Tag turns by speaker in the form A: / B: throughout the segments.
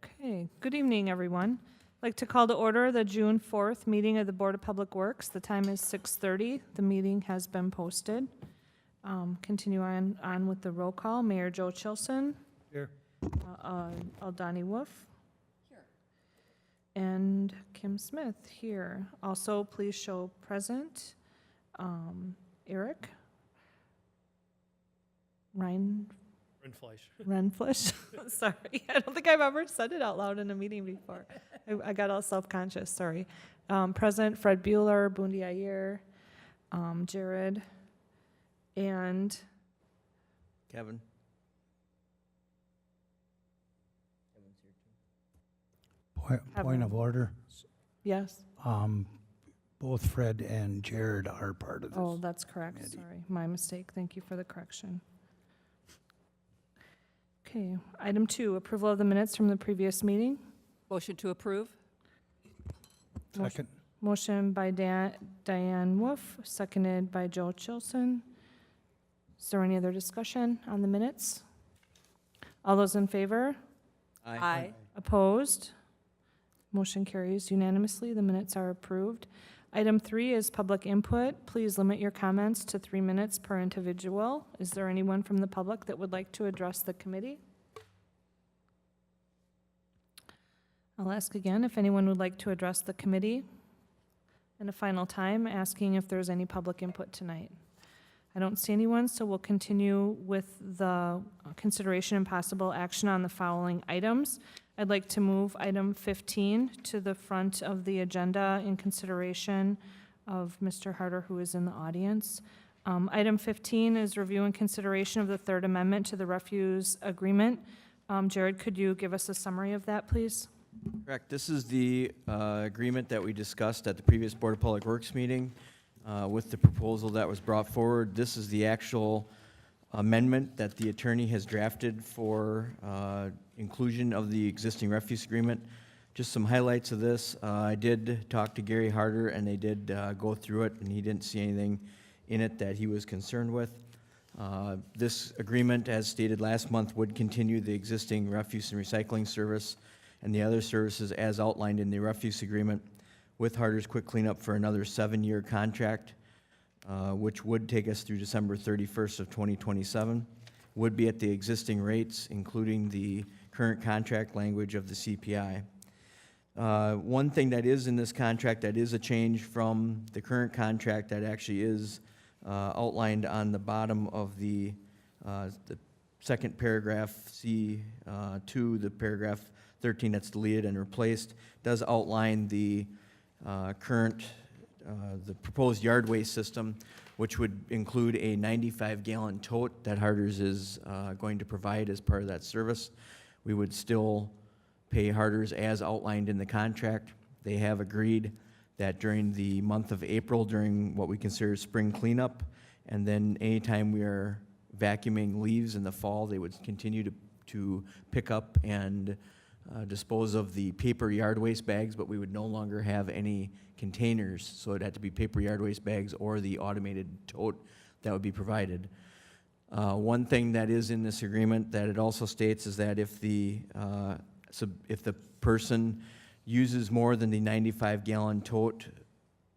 A: Okay, good evening, everyone. I'd like to call to order the June 4th meeting of the Board of Public Works. The time is 6:30. The meeting has been posted. Continue on with the roll call. Mayor Joe Chilson.
B: Here.
A: Aldani Wolf. Here. And Kim Smith here. Also, please show present. Eric. Renflesh. Sorry, I don't think I've ever said it out loud in a meeting before. I got all self-conscious, sorry. Present, Fred Bueller, Bundi Ayer, Jared, and
C: Kevin.
B: Point of order.
A: yes?
B: Both Fred and Jared are part of this.
A: Oh, that's correct,
B: committee.
A: sorry. My mistake. Thank you for the correction. Okay, item 2, approval of the minutes from the previous meeting.
D: Motion to approve?
B: Second.
A: Motion by Diane Wolf, seconded by Joe Chilson. Is there any other discussion on the minutes? All those in favor?
D: Aye.
A: Opposed? Motion carries unanimously. The minutes are approved. Item 3 is public input. Please limit your comments to 3 minutes per individual. Is there anyone from the public that would like to address the committee? I'll ask again if anyone would like to address the committee. And a final time, asking if there's any public input tonight. I don't see anyone, so we'll continue with the consideration and possible action on the following items. I'd like to move item 15 to the front of the agenda in consideration of Mr. Harder, who is in the audience. Item 15 is review and consideration of the Third Amendment to the refuse agreement. Jared, could you give us a summary of that, please?
C: Correct. This is the agreement that we discussed at the previous Board of Public Works meeting with the proposal that was brought forward. This is the actual amendment that the attorney has drafted for inclusion of the existing refuse agreement. Just some highlights of this. I did talk to Gary Harder, and they did go through it, and he didn't see anything in it that he was concerned with. This agreement, as stated last month, would continue the existing refuse and recycling service and the other services as outlined in the refuse agreement with Harder's Quick Cleanup for another 7-year contract, which would take us through December 31st of 2027, would be at the existing rates, including the current contract language of the CPI. One thing that is in this contract that is a change from the current contract that actually is outlined on the bottom of the second paragraph, C2, the paragraph 13 that's deleted and replaced, does outline the current, the proposed yard waste system, which would include a 95-gallon tote that Harder's is going to provide as part of that service. We would still pay Harder's as outlined in the contract. They have agreed that during the month of April, during what we consider spring cleanup, and then anytime we are vacuuming leaves in the fall, they would continue to pick up and dispose of the paper yard waste bags, but we would no longer have any containers, so it had to be paper yard waste bags or the automated tote that would be provided. One thing that is in this agreement that it also states is that if the person uses more than the 95-gallon tote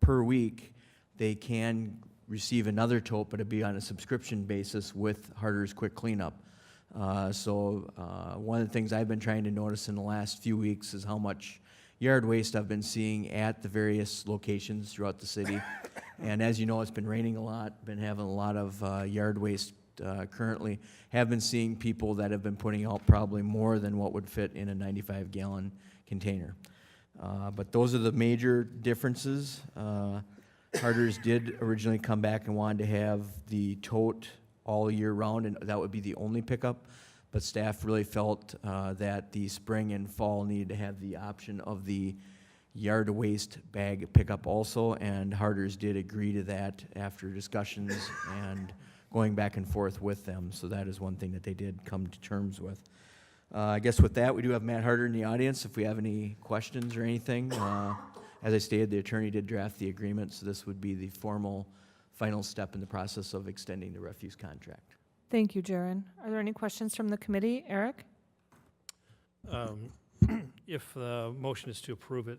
C: per week, they can receive another tote, but it'd be on a subscription basis with Harder's Quick Cleanup. One of the things I've been trying to notice in the last few weeks is how much yard waste I've been seeing at the various locations throughout the city. And as you know, it's been raining a lot, been having a lot of yard waste currently. Have been seeing people that have been putting out probably more than what would fit in a 95-gallon container. But those are the major differences. Harder's did originally come back and wanted to have the tote all year round, and that would be the only pickup. But staff really felt that the spring and fall needed to have the option of the yard waste bag pickup also, and Harder's did agree to that after discussions and going back and forth with them. So that is one thing that they did come to terms with. I guess with that, we do have Matt Harder in the audience if we have any questions or anything. As I stated, the attorney did draft the agreement, so this would be the formal final step in the process of extending the refuse contract.
A: Thank you, Jared. Are there any questions from the committee? Eric?
E: If the motion is to approve it,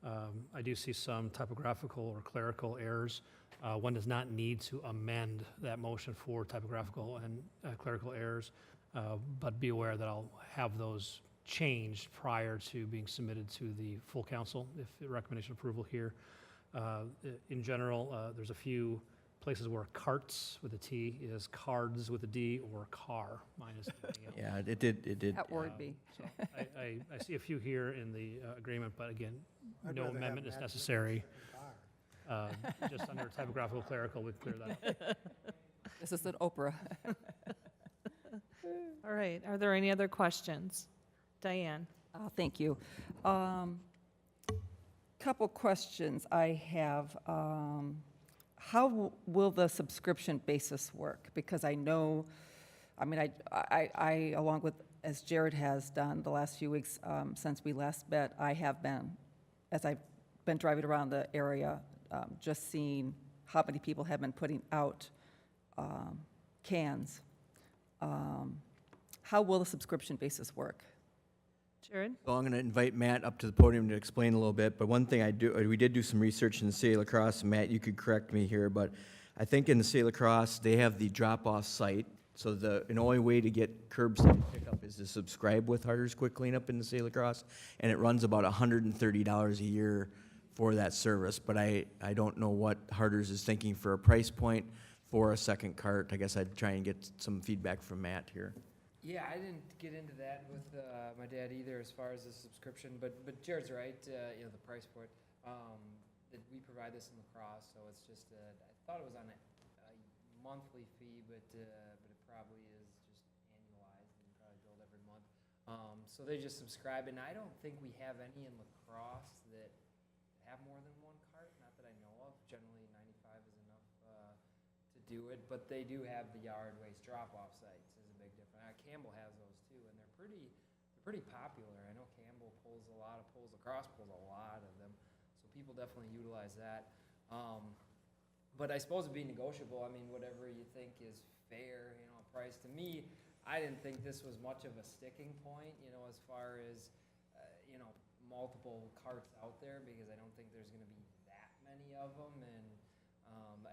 E: I do see some typographical or clerical errors. One does not need to amend that motion for typographical and clerical errors, but be aware that I'll have those changed prior to being submitted to the full council, if the recommendation approval here. In general, there's a few places where carts with a T is cards with a D, or car minus the D.
C: Yeah, it did.
D: At word B.
E: So I see a few here in the agreement, but again, no amendment is necessary. Just under typographical clerical, we clear that up.
D: This is an Oprah.
A: All right, are there any other questions? Diane?
D: Thank you. Couple questions I have. How will the subscription basis work? Because I know, I mean, I along with, as Jared has done the last few weeks since we last met, I have been, as I've been driving around the area, just seeing how many people have been putting out cans. How will the subscription basis work?
A: Jared?
C: So I'm going to invite Matt up to the podium to explain a little bit, but one thing we did do some research in the city of La Crosse, and Matt, you could correct me here, but I think in the city of La Crosse, they have the drop-off site, so the only way to get curbside pickup is to subscribe with Harder's Quick Cleanup in the city of La Crosse, and it runs about $130 a year for that service, but I don't know what Harder's is thinking for a price point for a second cart. I guess I'd try and get some feedback from Matt here.
F: Yeah, I didn't get into that with my dad either as far as the subscription, but Jared's right, you know, the price point. That we provide this in La Crosse, so it's just, I thought it was on a monthly fee, but it probably is just annualized and probably billed every month. So they just subscribe, and I don't think we have any in La Crosse that have more than one cart, not that I know of. Generally, 95 is enough to do it, but they do have the yard waste drop-off sites. Campbell has those too, and they're pretty popular. I know Campbell pulls La Crosse pulls a lot of them, so people definitely utilize that. But I suppose it'd be negotiable. I mean, whatever you think is fair, you know, price. To me, I didn't think this was much of a sticking point, you know, as far as you know, multiple carts out there, because I don't think there's going to be that many of them. And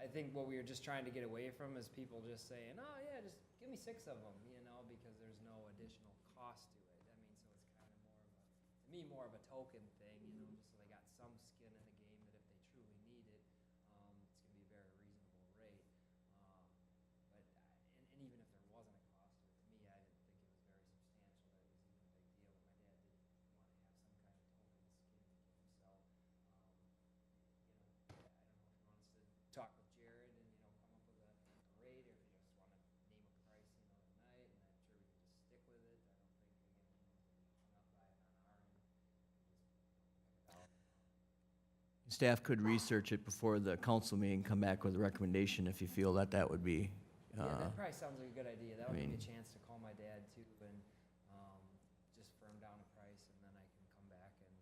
F: I think what we were just trying to get away from is people just saying, oh yeah, just give me 6 of them, you know, because there's no additional cost to it. I mean, so it's kind of more of a token thing, you know, just so they got some skin in the game that if they truly need it, it's going to be a very reasonable rate. But and even if there wasn't a cost to it, to me, I didn't think it was very substantial. That it was even a big deal. But my dad did want to have some kind of token skin to give himself. You know, I don't know if he wants to talk with Jared and, you know, come up with a rate, or if you just want to name a price, you know, tonight, and I'm sure we can just stick with it. I don't think, again, we need to be hung up by it on our end.
C: Staff could research it before the council meeting, come back with a recommendation if you feel that that would be,
F: Yeah, that probably sounds like a good idea. That would give me
C: mean-
F: a chance to call my dad too, and just firm down a price, and then I can come back and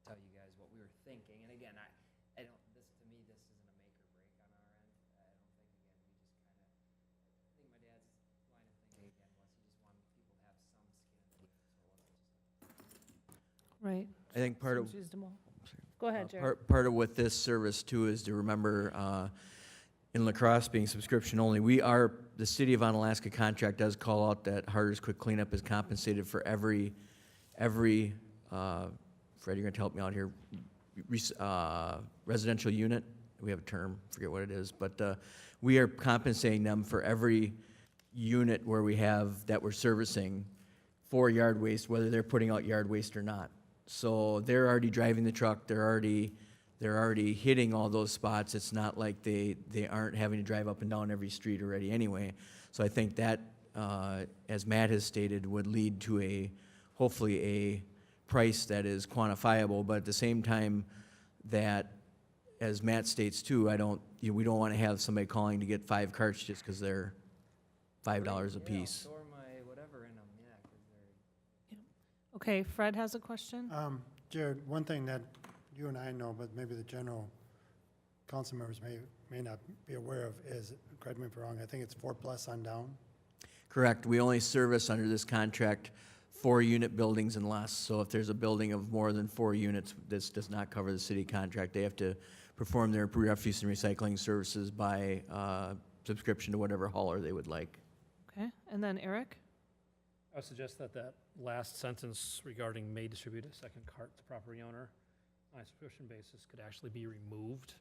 F: tell you guys what we were thinking. And again, I don't, this, to me, this isn't a make or break on our end. I don't think, again, we just kind of, I think my dad's line of thinking, again, was he just wanted people to have some skin in the game, so it wasn't just
A: Right.
C: I think part of,
A: Seems reasonable. Go ahead, Jared.
C: part of what this service too is to remember, in La Crosse being subscription only, the City of Onalaska contract does call out that Harder's Quick Cleanup is compensated for every, Fred, you're going to help me out here, residential unit. We have a term, forget what it is, but we are compensating them for every unit where we have, that we're servicing for yard waste, whether they're putting out yard waste or not. So they're already driving the truck, they're already hitting all those spots. It's not like they aren't having to drive up and down every street already anyway. So I think that, as Matt has stated, would lead to hopefully a price that is quantifiable, but at the same time that, as Matt states too, we don't want to have somebody calling to get 5 carts just because they're $5 a piece.
F: store my whatever in them, yeah, because they're.
A: Okay, Fred has a question?
G: Jared, one thing that you and I know, but maybe the general council members may not be aware of is, correct me if I'm wrong, I think it's 4+ on down.
C: Correct. We only service under this contract 4-unit buildings and less. So if there's a building of more than 4 units, this does not cover the city contract. They have to perform their refuse and recycling services by subscription to whatever hauler they would like.
A: Okay, and then Eric?
E: I would suggest that that last sentence regarding may distribute a second cart to property owner on a subscription basis could actually be removed.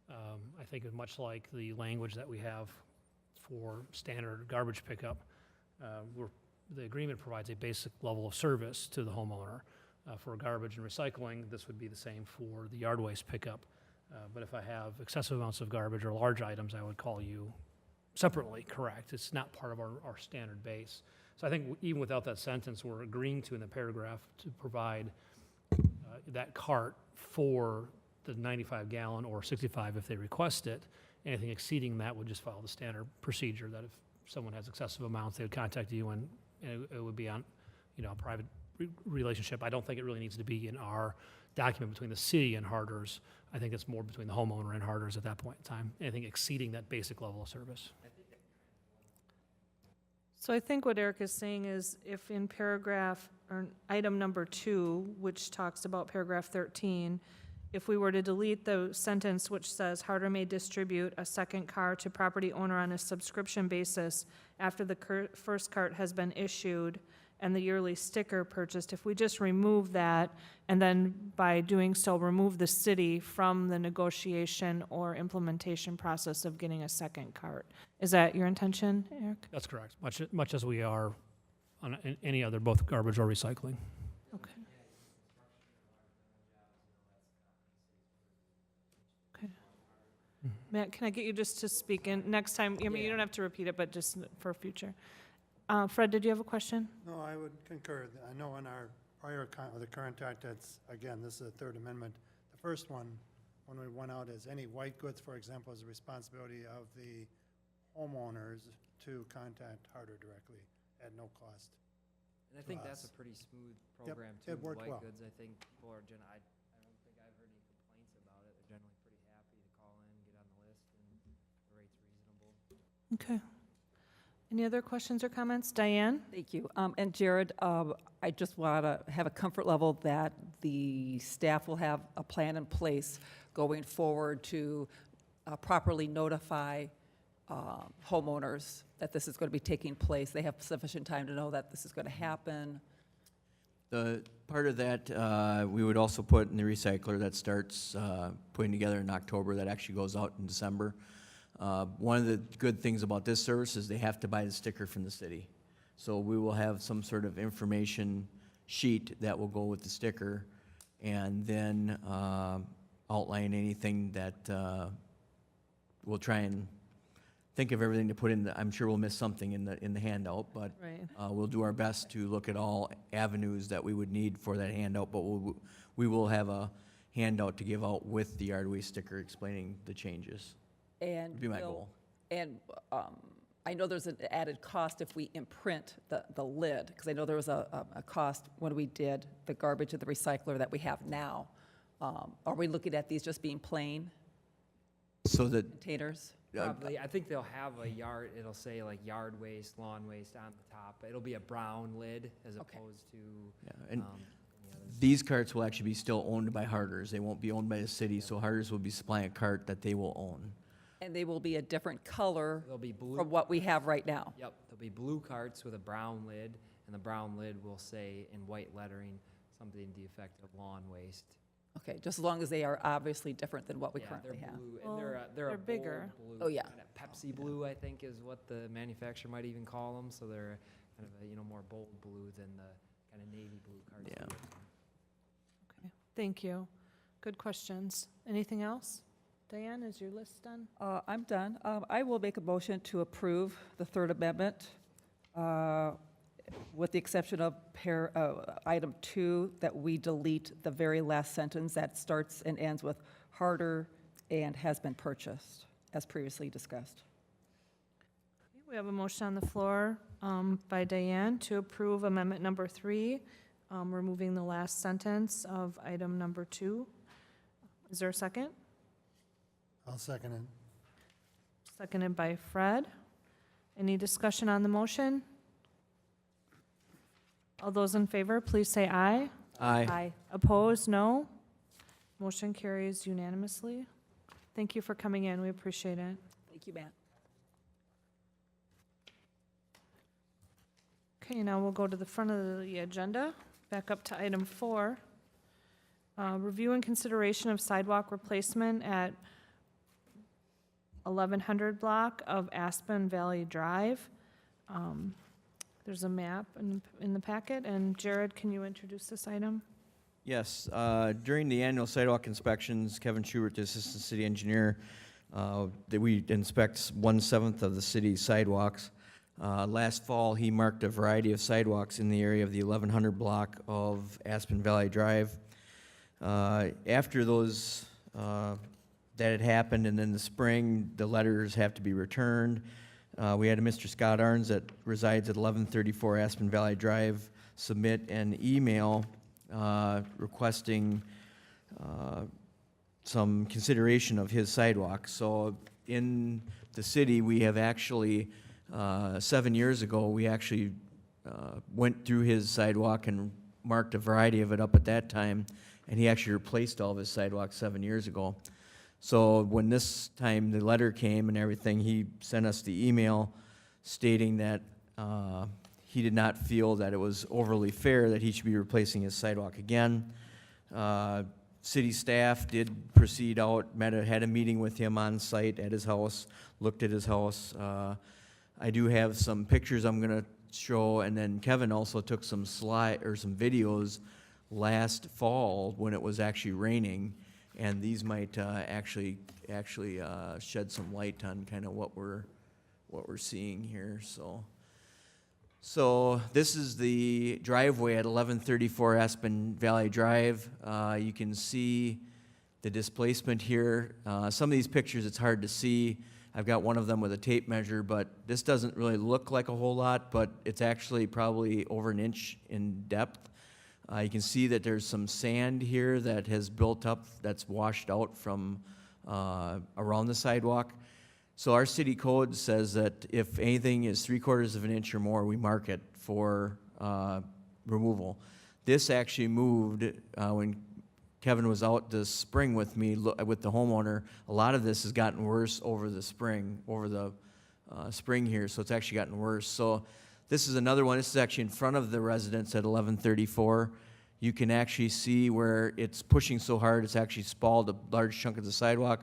E: I think much like the language that we have for standard garbage pickup, the agreement provides a basic level of service to the homeowner. For garbage and recycling, this would be the same for the yard waste pickup. But if I have excessive amounts of garbage or large items, I would call you separately, correct? It's not part of our standard base. So I think even without that sentence, we're agreeing to in the paragraph to provide that cart for the 95-gallon or 65 if they request it. Anything exceeding that would just follow the standard procedure that if someone has excessive amounts, they would contact you and it would be on, a private relationship. I don't think it really needs to be in our document between the city and Harders. I think it's more between the homeowner and Harders at that point in time. Anything exceeding that basic level of service.
A: So I think what Eric is saying is if in paragraph, or item number 2, which talks about paragraph 13, if we were to delete the sentence which says Harder may distribute a second car to property owner on a subscription basis after the first cart has been issued and the yearly sticker purchased, if we just remove that and then by doing so remove the city from the negotiation or implementation process of getting a second cart. Is that your intention, Eric?
E: That's correct, much as we are on any other, both garbage or recycling.
A: Okay. Okay. Matt, can I get you just to speak in next time? I mean, you don't have to repeat it, but just for future. Fred, did you have a question?
G: No, I would concur. I know in our prior, the current act, that's, again, this is the third amendment. The first one, when we went out, is any white goods, for example, is the responsibility of the homeowners to contact Harder directly at no cost.
F: And I think
G: to
F: that's a
G: us.
F: pretty smooth
G: Yep,
F: program
G: it
F: too.
G: worked
F: White
G: well.
F: goods, I think people are I don't think I've heard any complaints about it. They're generally pretty happy to call in, get on the list, and the rate's reasonable.
A: Okay. Any other questions or comments? Diane?
D: Thank you. And Jared, I just want to have a comfort level that the staff will have a plan in place going forward to properly notify homeowners that this is going to be taking place. They have sufficient time to know that this is going to happen.
C: The part of that, we would also put in the recycler that starts putting together in October, that actually goes out in December. One of the good things about this service is they have to buy the sticker from the city. So we will have some sort of information sheet that will go with the sticker and then outline anything that we'll try and think of everything to put in. I'm sure we'll miss something in the handout, but
A: Right.
C: we'll do our best to look at all avenues that we would need for that handout, but we will have a handout to give out with the yard waste sticker explaining the changes.
D: And
C: Would be my
D: will-
C: goal.
D: And I know there's an added cost if we imprint the lid, because I know there was a cost when we did the garbage and the recycler that we have now. Are we looking at these just being plain
C: So that,
D: containers?
F: Probably, I think they'll have a yard, it'll say like yard waste, lawn waste on the top. It'll be a brown lid as
D: Okay.
F: opposed to,
C: yeah, and
F: any others.
C: these carts will actually be still owned by Harders. They won't be owned by the city, so Harders will be supplying a cart that they will own.
D: And they will be a different color
F: They'll be blue.
D: from what we have right now.
F: Yep, there'll be blue carts with a brown lid, and the brown lid will say in white lettering, something to the effect of lawn waste.
D: Okay, just as long as they are obviously different than what we
F: Yeah,
D: currently
F: they're
D: have.
F: blue,
A: Well,
F: and they're a
A: they're
F: bold
A: bigger.
F: blue.
D: Oh, yeah.
F: Kind of Pepsi blue, I think, is what the manufacturer might even call them, so they're kind of a, more bold blue than the kind of navy blue carts.
C: Yeah.
A: Okay. Thank you. Good questions. Anything else? Diane, is your list done?
D: I'm done. I will make a motion to approve the Third Amendment, with the exception of item 2, that we delete the very last sentence that starts and ends with Harder and has been purchased, as previously discussed.
A: We have a motion on the floor by Diane to approve amendment number 3, removing the last sentence of item number 2. Is there a second?
G: I'll second it.
A: Seconded by Fred. Any discussion on the motion? All those in favor, please say aye.
C: Aye.
A: Opposed, no. Motion carries unanimously. Thank you for coming in, we appreciate it.
D: Thank you, Matt.
A: Okay, now we'll go to the front of the agenda, back up to item 4. Review and consideration of sidewalk replacement at 1100 block of Aspen Valley Drive. There's a map in the packet, and Jared, can you introduce this item?
C: Yes, during the annual sidewalk inspections, Kevin Schubert, the Assistant City Engineer, that we inspect 1/7 of the city's sidewalks. Last fall, he marked a variety of sidewalks in the area of the 1100 block of Aspen Valley Drive. After those, that had happened, and in the spring, the letters have to be returned. We had a Mr. Scott Arns that resides at 1134 Aspen Valley Drive submit an email requesting some consideration of his sidewalk. So in the city, we have actually, 7 years ago, we actually went through his sidewalk and marked a variety of it up at that time, and he actually replaced all of his sidewalks 7 years ago. So when this time the letter came and everything, he sent us the email stating that he did not feel that it was overly fair that he should be replacing his sidewalk again. City staff did proceed out, had a meeting with him on site at his house, looked at his house. I do have some pictures I'm gonna show, and then Kevin also took some some videos last fall when it was actually raining, and these might actually shed some light on kind of what we're seeing here. So this is the driveway at 1134 Aspen Valley Drive. You can see the displacement here. Some of these pictures it's hard to see. I've got one of them with a tape measure, but this doesn't really look like a whole lot, but it's actually probably over an inch in depth. You can see that there's some sand here that has built up that's washed out from around the sidewalk. So our city code says that if anything is 3/4 of an inch or more, we mark it for removal. This actually moved when Kevin was out this spring with me, with the homeowner. A lot of this has gotten worse over the spring here, so it's actually gotten worse. So this is another one. This is actually in front of the residence at 1134. You can actually see where it's pushing so hard, it's actually spalled a large chunk of the sidewalk.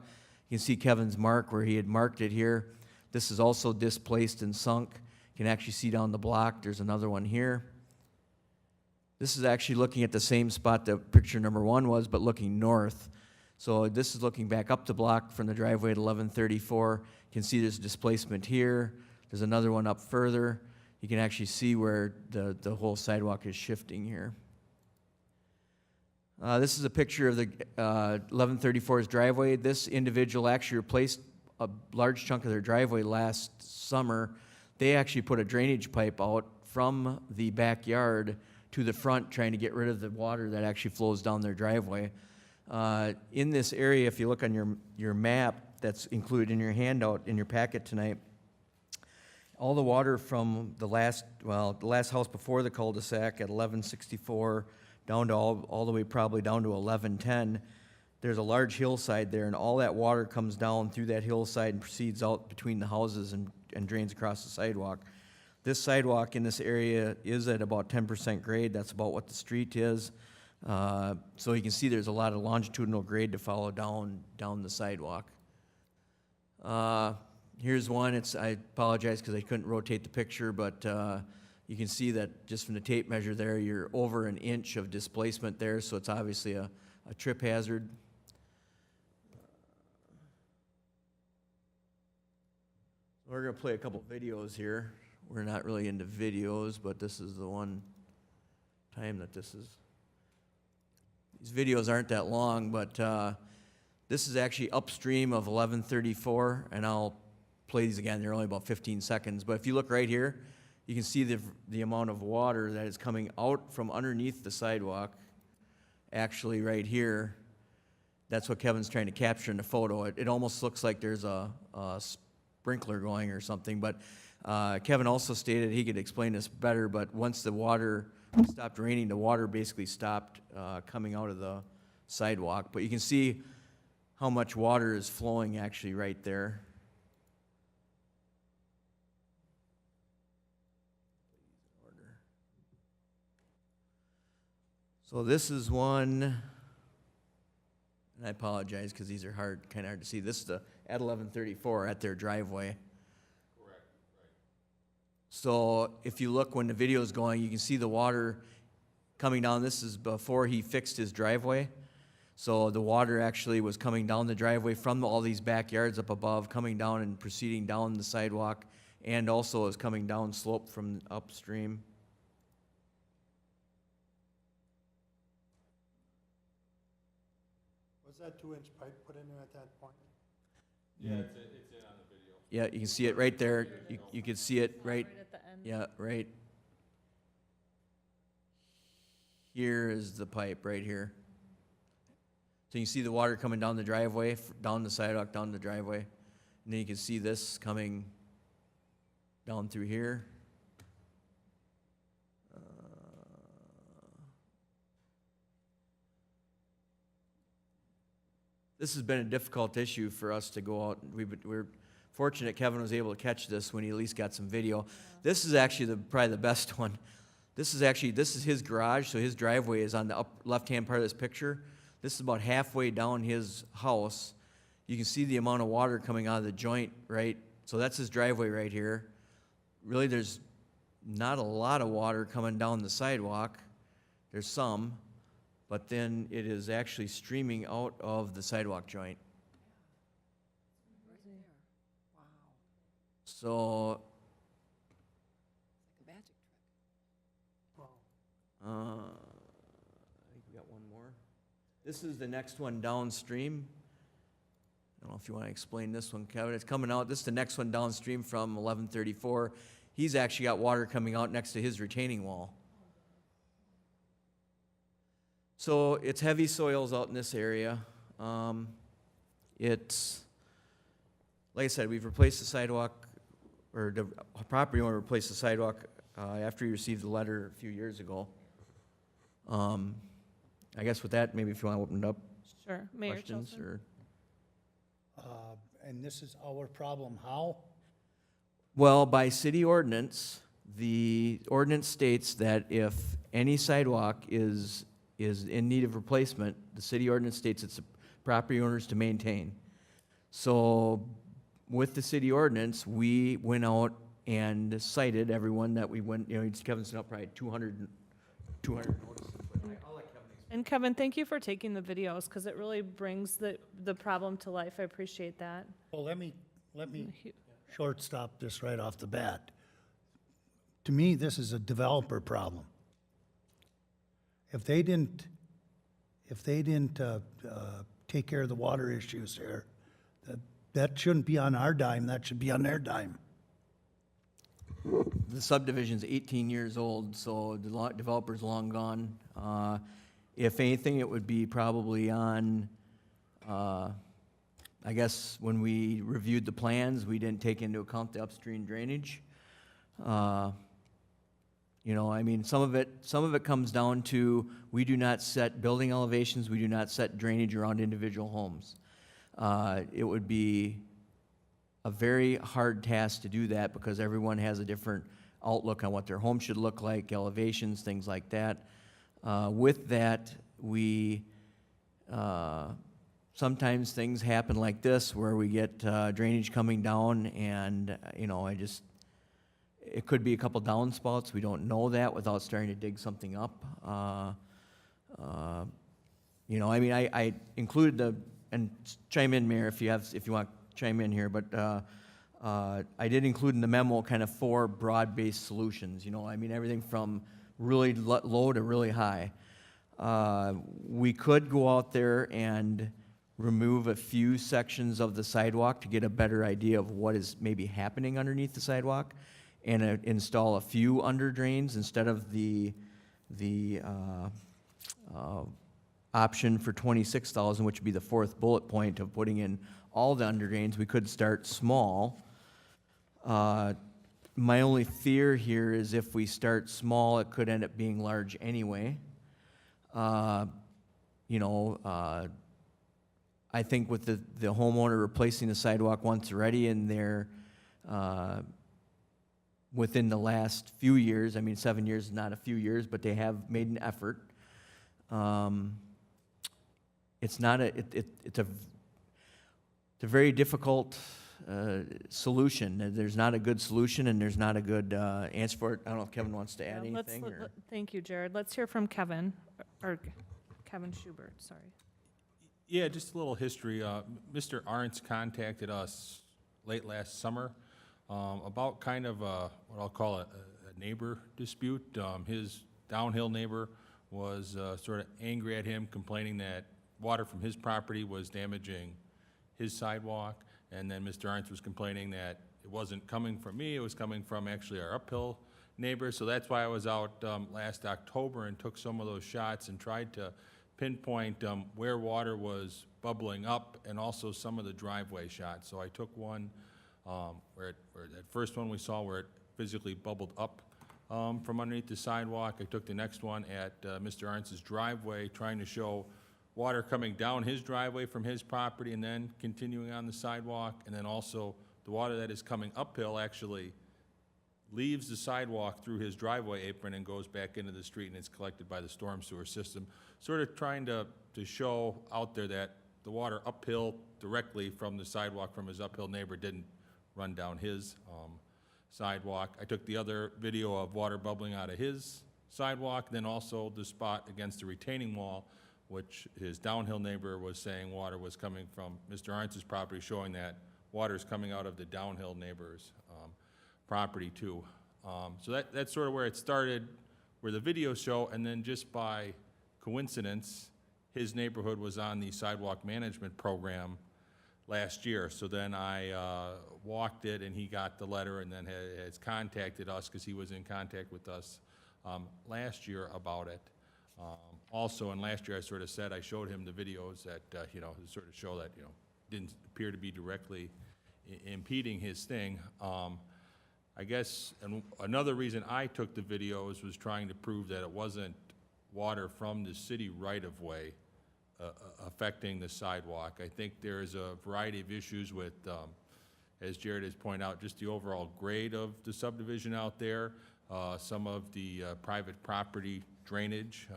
C: You can see Kevin's mark where he had marked it here. This is also displaced and sunk. You can actually see down the block. There's another one here. This is actually looking at the same spot that picture number 1 was, but looking north. So this is looking back up the block from the driveway at 1134. You can see there's displacement here. There's another one up further. You can actually see where the whole sidewalk is shifting here. This is a picture of the 1134's driveway. This individual actually replaced a large chunk of their driveway last summer. They actually put a drainage pipe out from the backyard to the front, trying to get rid of the water that actually flows down their driveway. In this area, if you look on your map that's included in your handout in your packet tonight, all the water from the last house before the cul-de-sac at 1164 down to all the way probably down to 1110, there's a large hillside there, and all that water comes down through that hillside and proceeds out between the houses and drains across the sidewalk. This sidewalk in this area is at about 10% grade. That's about what the street is. So you can see there's a lot of longitudinal grade to follow down the sidewalk. Here's one. I apologize because I couldn't rotate the picture, but you can see that just from the tape measure there, you're over an inch of displacement there, so it's obviously a trip hazard. We're going to play a couple videos here. We're not really into videos, but this is the one time that this is. These videos aren't that long, but this is actually upstream of 1134, and I'll play these again. They're only about 15 seconds, but if you look right here, you can see the amount of water that is coming out from underneath the sidewalk, actually right here. That's what Kevin's trying to capture in the photo. It almost looks like there's a sprinkler going or something, but Kevin also stated he could explain this better, but once the water it stopped raining, the water basically stopped coming out of the sidewalk. But you can see how much water is flowing actually right there. So this is one, and I apologize because these are kind of hard to see. This is at 1134 at their driveway. Correct, right. So if you look when the video is going, you can see the water coming down. This is before he fixed his driveway. So the water actually was coming down the driveway from all these backyards up above, coming down and proceeding down the sidewalk, and also is coming down slope from upstream.
G: Was that 2-inch pipe put in there at that point?
C: Yeah, it's in on the video. Yeah, you can see it right there. You can see it right,
A: at the end.
C: yeah, right. Here is the pipe, right here. So you can see the water coming down the driveway, down the sidewalk, down the driveway. And then you can see this coming down through here. This has been a difficult issue for us to go out. We're fortunate Kevin was able to catch this when he at least got some video. This is actually probably the best one. This is his garage, so his driveway is on the up left-hand part of this picture. This is about halfway down his house. You can see the amount of water coming out of the joint, right? So that's his driveway right here. Really, there's not a lot of water coming down the sidewalk. There's some, but then it is actually streaming out of the sidewalk joint.
D: Right there. Wow.
C: So,
D: Like a magic trick.
G: Wow.
C: I think we got one more. This is the next one downstream. I don't know if you want to explain this one, Kevin. It's coming out. This is the next one downstream from 1134. He's actually got water coming out next to his retaining wall. So it's heavy soils out in this area. It's, like I said, we've replaced the sidewalk, or the property owner replaced the sidewalk after he received the letter a few years ago. I guess with that, maybe if you want to open it up,
A: Sure. Mayor
C: questions
A: Chilton?
C: or?
B: And this is our problem, how?
C: Well, by city ordinance, the ordinance states that if any sidewalk is in need of replacement, the city ordinance states it's the property owners to maintain. So with the city ordinance, we went out and cited everyone that we went, Kevin sent up probably 200 notices.
A: And Kevin, thank you for taking the videos, because it really brings the problem to life. I appreciate that.
B: Well, let me shortstop this right off the bat. To me, this is a developer problem. If they didn't take care of the water issues there, that shouldn't be on our dime, that should be on their dime.
C: The subdivision's 18 years old, so the developer's long gone. If anything, it would be probably on, I guess, when we reviewed the plans, we didn't take into account the upstream drainage. Some of it comes down to, we do not set building elevations, we do not set drainage around individual homes. It would be a very hard task to do that because everyone has a different outlook on what their home should look like, elevations, things like that. With that, we sometimes things happen like this where we get drainage coming down, and it could be a couple downspouts. We don't know that without starting to dig something up. I included and chime in, Mayor, if you want to chime in here, but I did include in the memo kind of 4 broad-based solutions. Everything from really low to really high. We could go out there and remove a few sections of the sidewalk to get a better idea of what is maybe happening underneath the sidewalk, and install a few under drains instead of the option for $26,000, which would be the 4th bullet point of putting in all the under drains. We could start small. My only fear here is if we start small, it could end up being large anyway. You know, I think with the homeowner replacing the sidewalk once already, and they're within the last few years, I mean, 7 years is not a few years, but they have made an effort. It's not it's a very difficult solution. There's not a good solution, and there's not a good answer for it. I don't know if Kevin wants to add anything. Or?
A: Thank you, Jared. Let's hear from Kevin, or Kevin Schubert, sorry.
H: Yeah, just a little history. Mr. Arntz contacted us late last summer about kind of what I'll call a neighbor dispute. His downhill neighbor was sort of angry at him, complaining that water from his property was damaging his sidewalk. And then Mr. Arntz was complaining that it wasn't coming from me, it was coming from actually our uphill neighbor. So that's why I was out last October and took some of those shots and tried to pinpoint where water was bubbling up, and also some of the driveway shots. So I took one where that first one we saw where it physically bubbled up from underneath the sidewalk. I took the next one at Mr. Arntz's driveway, trying to show water coming down his driveway from his property and then continuing on the sidewalk, and then also the water that is coming uphill actually leaves the sidewalk through his driveway apron and goes back into the street, and it's collected by the storm sewer system. Sort of trying to show out there that the water uphill directly from the sidewalk from his uphill neighbor didn't run down his sidewalk. I took the other video of water bubbling out of his sidewalk, then also the spot against the retaining wall, which his downhill neighbor was saying water was coming from Mr. Arntz's property, showing that water is coming out of the downhill neighbor's property too. So that's sort of where it started, where the videos show, and then just by coincidence, his neighborhood was on the sidewalk management program last year. So then I walked it, and he got the letter, and then has contacted us because he was in contact with us last year about it. Also, and last year I sort of said, I showed him the videos that, you know, sort of show that, you know, didn't appear to be directly impeding his thing. I guess, and another reason I took the videos was trying to prove that it wasn't water from the city right-of-way affecting the sidewalk. I think there is a variety of issues with, as Jared has pointed out, just the overall grade of the subdivision out there, some of the private property drainage,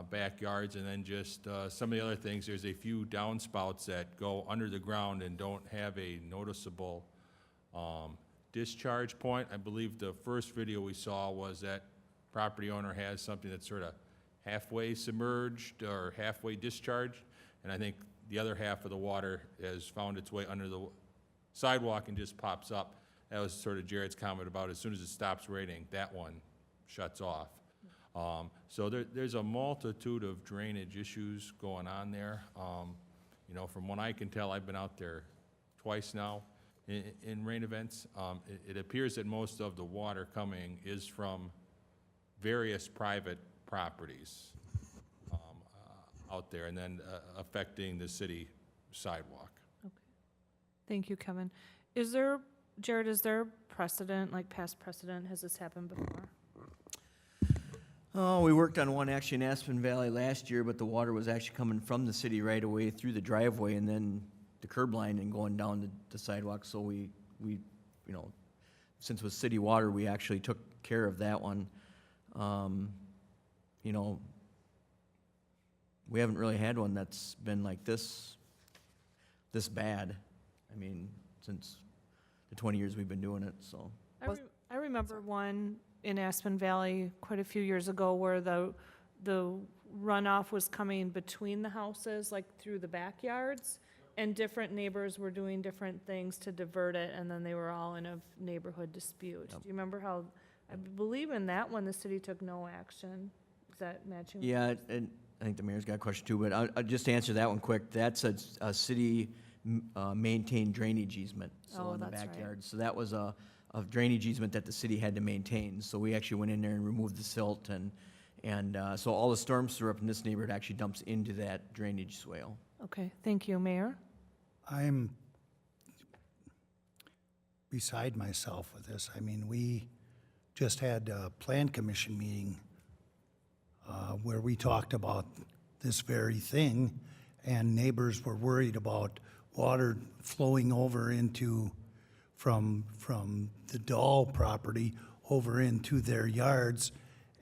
H: backyards, and then just some of the other things. There's a few downspouts that go under the ground and don't have a noticeable discharge point. I believe the first video we saw was that property owner has something that's sort of halfway submerged or halfway discharged, and I think the other half of the water has found its way under the sidewalk and just pops up. That was sort of Jared's comment about as soon as it stops raining, that one shuts off. So there's a multitude of drainage issues going on there. You know, from what I can tell, I've been out there twice now in rain events. It appears that most of the water coming is from various private properties out there, and then affecting the city sidewalk.
A: Okay. Thank you, Kevin. Jared, is there precedent, like past precedent? Has this happened before?
C: Oh, we worked on one actually in Aspen Valley last year, but the water was actually coming from the city right away through the driveway and then the curb line and going down the sidewalk. So we, you know, since it was city water, we actually took care of that one. You know, we haven't really had one that's been like this bad. I mean, since the 20 years we've been doing it, so.
A: I remember one in Aspen Valley quite a few years ago where the runoff was coming between the houses, like through the backyards, and different neighbors were doing different things to divert it, and then they were all in a neighborhood dispute.
C: Yep.
A: Do you remember how, I believe in that one, the city took no action? Is that matching?
C: Yeah, and I think the mayor's got a question too, but I'll just answer that one quick. That's a city maintained drainage easement, so
A: Oh,
C: in the
A: that's right.
C: backyard. So that was a drainage easement that the city had to maintain. So we actually went in there and removed the silt, and so all the storm sewer up in this neighborhood actually dumps into that drainage swale.
A: Okay, thank you, Mayor.
B: beside myself with this. I mean, we just had a plan commission meeting where we talked about this very thing, and neighbors were worried about water flowing over into, from the Dahl property over into their yards,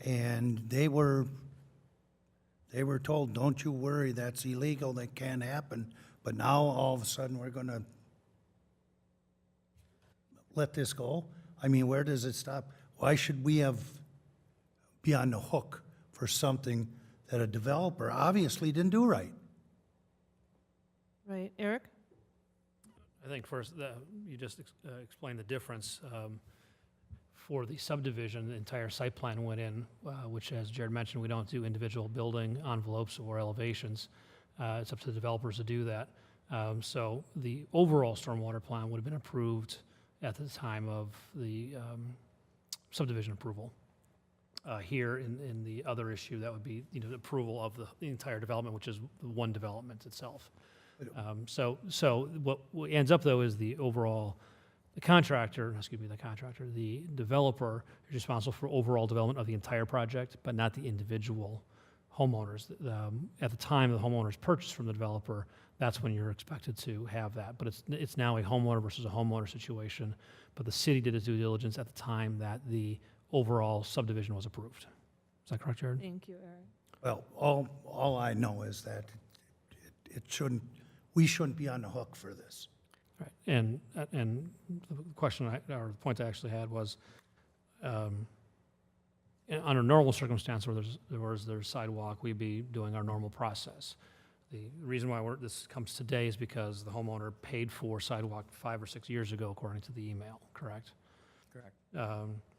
B: and they were told, don't you worry, that's illegal, that can't happen. But now, all of a sudden, we're gonna let this go? I mean, where does it stop? Why should we be on the hook for something that a developer obviously didn't do right?
A: Right, Eric?
E: I think first, you just explained the difference. For the subdivision, the entire site plan went in, which, as Jared mentioned, we don't do individual building envelopes or elevations. It's up to the developers to do that. So the overall stormwater plan would have been approved at the time of the subdivision approval. Here in the other issue, that would be, the approval of the entire development, which is the one development itself. So what ends up, though, is the overall, the developer is responsible for overall development of the entire project, but not the individual homeowners. At the time the homeowners purchased from the developer, that's when you're expected to have that. But it's now a homeowner versus a homeowner situation. But the city did its due diligence at the time that the overall subdivision was approved. Is that correct, Jared?
A: Thank you, Eric.
B: Well, all I know is that we shouldn't be on the hook for this.
E: Right, and the question, or the point I actually had was, under normal circumstances where there's sidewalk, we'd be doing our normal process. The reason why this comes today is because the homeowner paid for sidewalk 5 or 6 years ago, according to the email, correct?
C: Correct.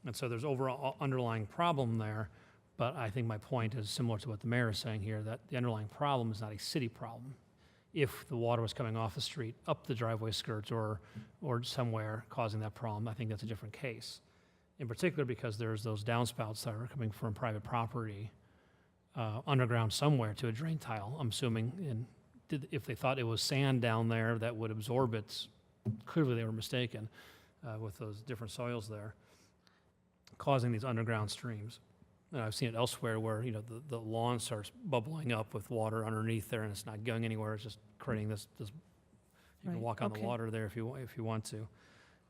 E: And so there's overall underlying problem there, but I think my point is similar to what the mayor is saying here, that the underlying problem is not a city problem. If the water was coming off the street, up the driveway skirts, or somewhere causing that problem, I think that's a different case. In particular, because there's those downspouts that are coming from private property underground somewhere to a drain tile, I'm assuming. If they thought it was sand down there that would absorb it, clearly they were mistaken with those different soils there, causing these underground streams. And I've seen it elsewhere where, the lawn starts bubbling up with water underneath there, and it's not going anywhere. It's just creating this you can
A: Right,
E: walk on
A: okay.
E: the water there if you want to.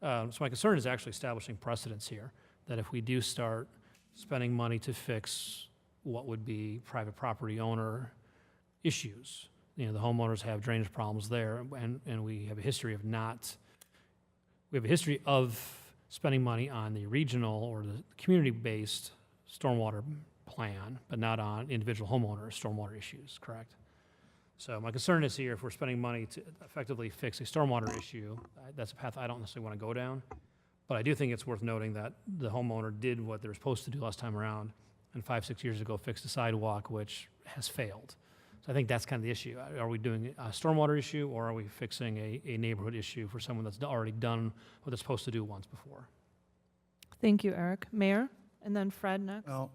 E: So my concern is actually establishing precedents here, that if we do start spending money to fix what would be private property owner issues, the homeowners have drainage problems there, and we have a history of spending money on the regional or the community-based stormwater plan, but not on individual homeowner stormwater issues, correct? So my concern is here, if we're spending money to effectively fix a stormwater issue, that's a path I don't necessarily want to go down. But I do think it's worth noting that the homeowner did what they were supposed to do last time around, and 5-6 years ago fixed a sidewalk, which has failed. So I think that's kind of the issue. Are we doing a stormwater issue, or are we fixing a neighborhood issue for someone that's already done what they're supposed to do once before?
A: Thank you, Eric. Mayor, and then Fred next.
B: Well,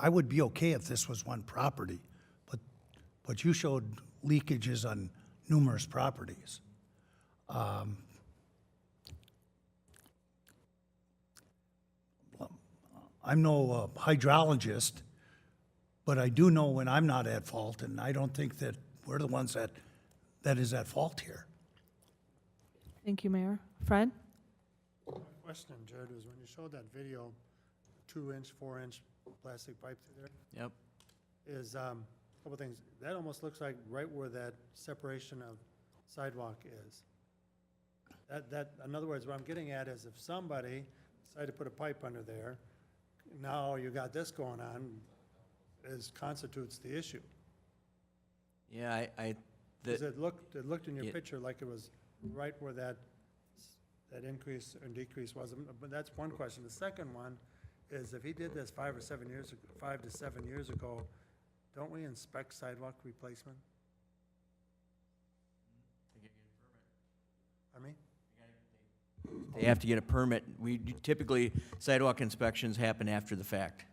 B: I would be okay if this was one property, but you showed leakages on numerous properties. I'm no hydrologist, but I do know when I'm not at fault, and I don't think that we're the ones that is at fault here.
A: Thank you, Mayor. Fred?
G: My question, Jared, was when you showed that video, 2-inch, 4-inch plastic pipe through there,
C: Yep.
G: is a couple things. That almost looks like right where that separation of sidewalk is. In other words, what I'm getting at is if somebody decided to put a pipe under there, now you got this going on, constitutes the issue.
C: Yeah,
G: Because it looked in your
C: Yeah.
G: picture like it was right where that increase and decrease was. But that's one question. The second one is if he did this 5 to 7 years ago, don't we inspect sidewalk replacement? I mean?
C: They have to get a permit. Typically, sidewalk inspections happen after the fact.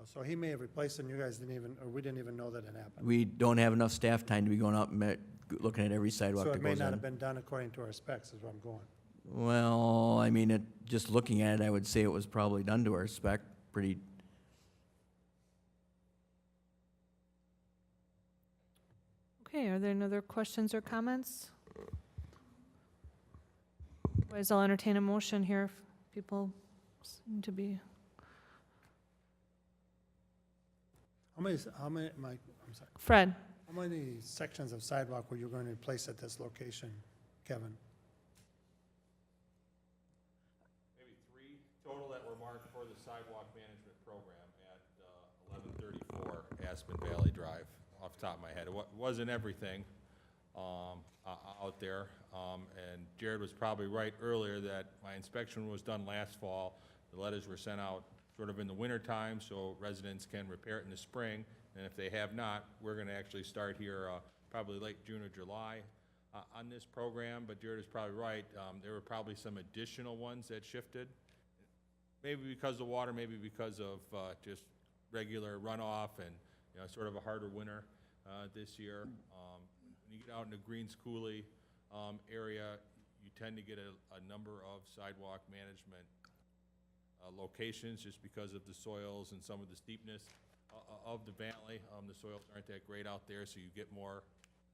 G: So he may have replaced it and you guys didn't even, or we didn't even know that it happened.
C: We don't have enough staff time to be going out and looking at every sidewalk
G: So
C: that
G: it may
C: goes
G: not
C: in.
G: have been done according to our specs, is where I'm going.
C: Well, I mean, just looking at it, I would say it was probably done to our spec, pretty,
A: Okay, are there any other questions or comments? Otherwise, I'll entertain a motion here if people seem to be,
G: I'm sorry,
A: Fred?
G: how many sections of sidewalk were you going to replace at this location, Kevin?
H: Maybe 3 total that were marked for the sidewalk management program at 1134 Aspen Valley Drive, off the top of my head. It wasn't everything out there, and Jared was probably right earlier that my inspection was done last fall. The letters were sent out sort of in the wintertime, so residents can repair it in the spring, and if they have not, we're gonna actually start here probably late June or July on this program, but Jared is probably right. There were probably some additional ones that shifted, maybe because of water, maybe because of just regular runoff and, you know, sort of a harder winter this year. When you get out into Greens Coulee area, you tend to get a number of sidewalk management locations just because of the soils and some of the steepness of the valley. The soils aren't that great out there, so you get more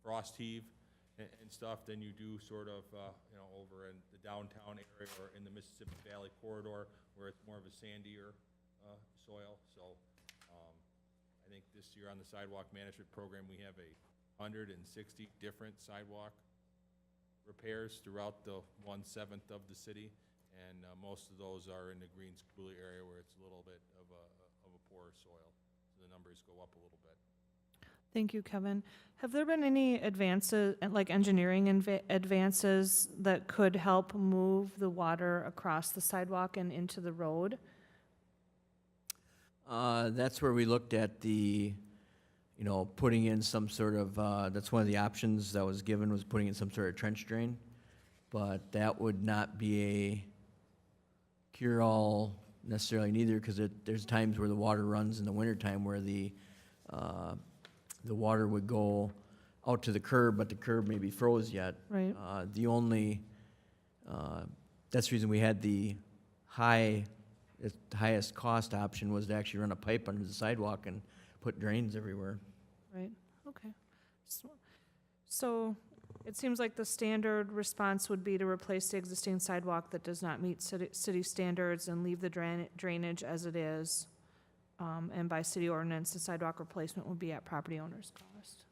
H: frost heave and stuff than you do sort of, you know, over in the downtown area or in the Mississippi Valley corridor where it's more of a sandier soil. So I think this year on the sidewalk management program, we have 160 different sidewalk repairs throughout the 1/7 of the city. And most of those are in the Greens Coulee area where it's a little bit of a poorer soil. So the numbers go up a little bit.
A: Thank you, Kevin. Have there been any advances, like engineering advances that could help move the water across the sidewalk and into the road?
C: that's where we looked at the, you know, putting in some sort of, that's one of the options that was given, was putting in some sort of trench drain. But that would not be a cure-all necessarily neither, because there's times where the water runs in the wintertime where the water would go out to the curb, but the curb maybe froze yet.
A: Right.
C: The only, that's the reason we had the highest cost option was to actually run a pipe under the sidewalk and put drains everywhere.
A: Right, okay. So it seems like the standard response would be to replace the existing sidewalk that does not meet city standards and leave the drainage as it is. And by city ordinance, the sidewalk replacement would be at property owner's cost.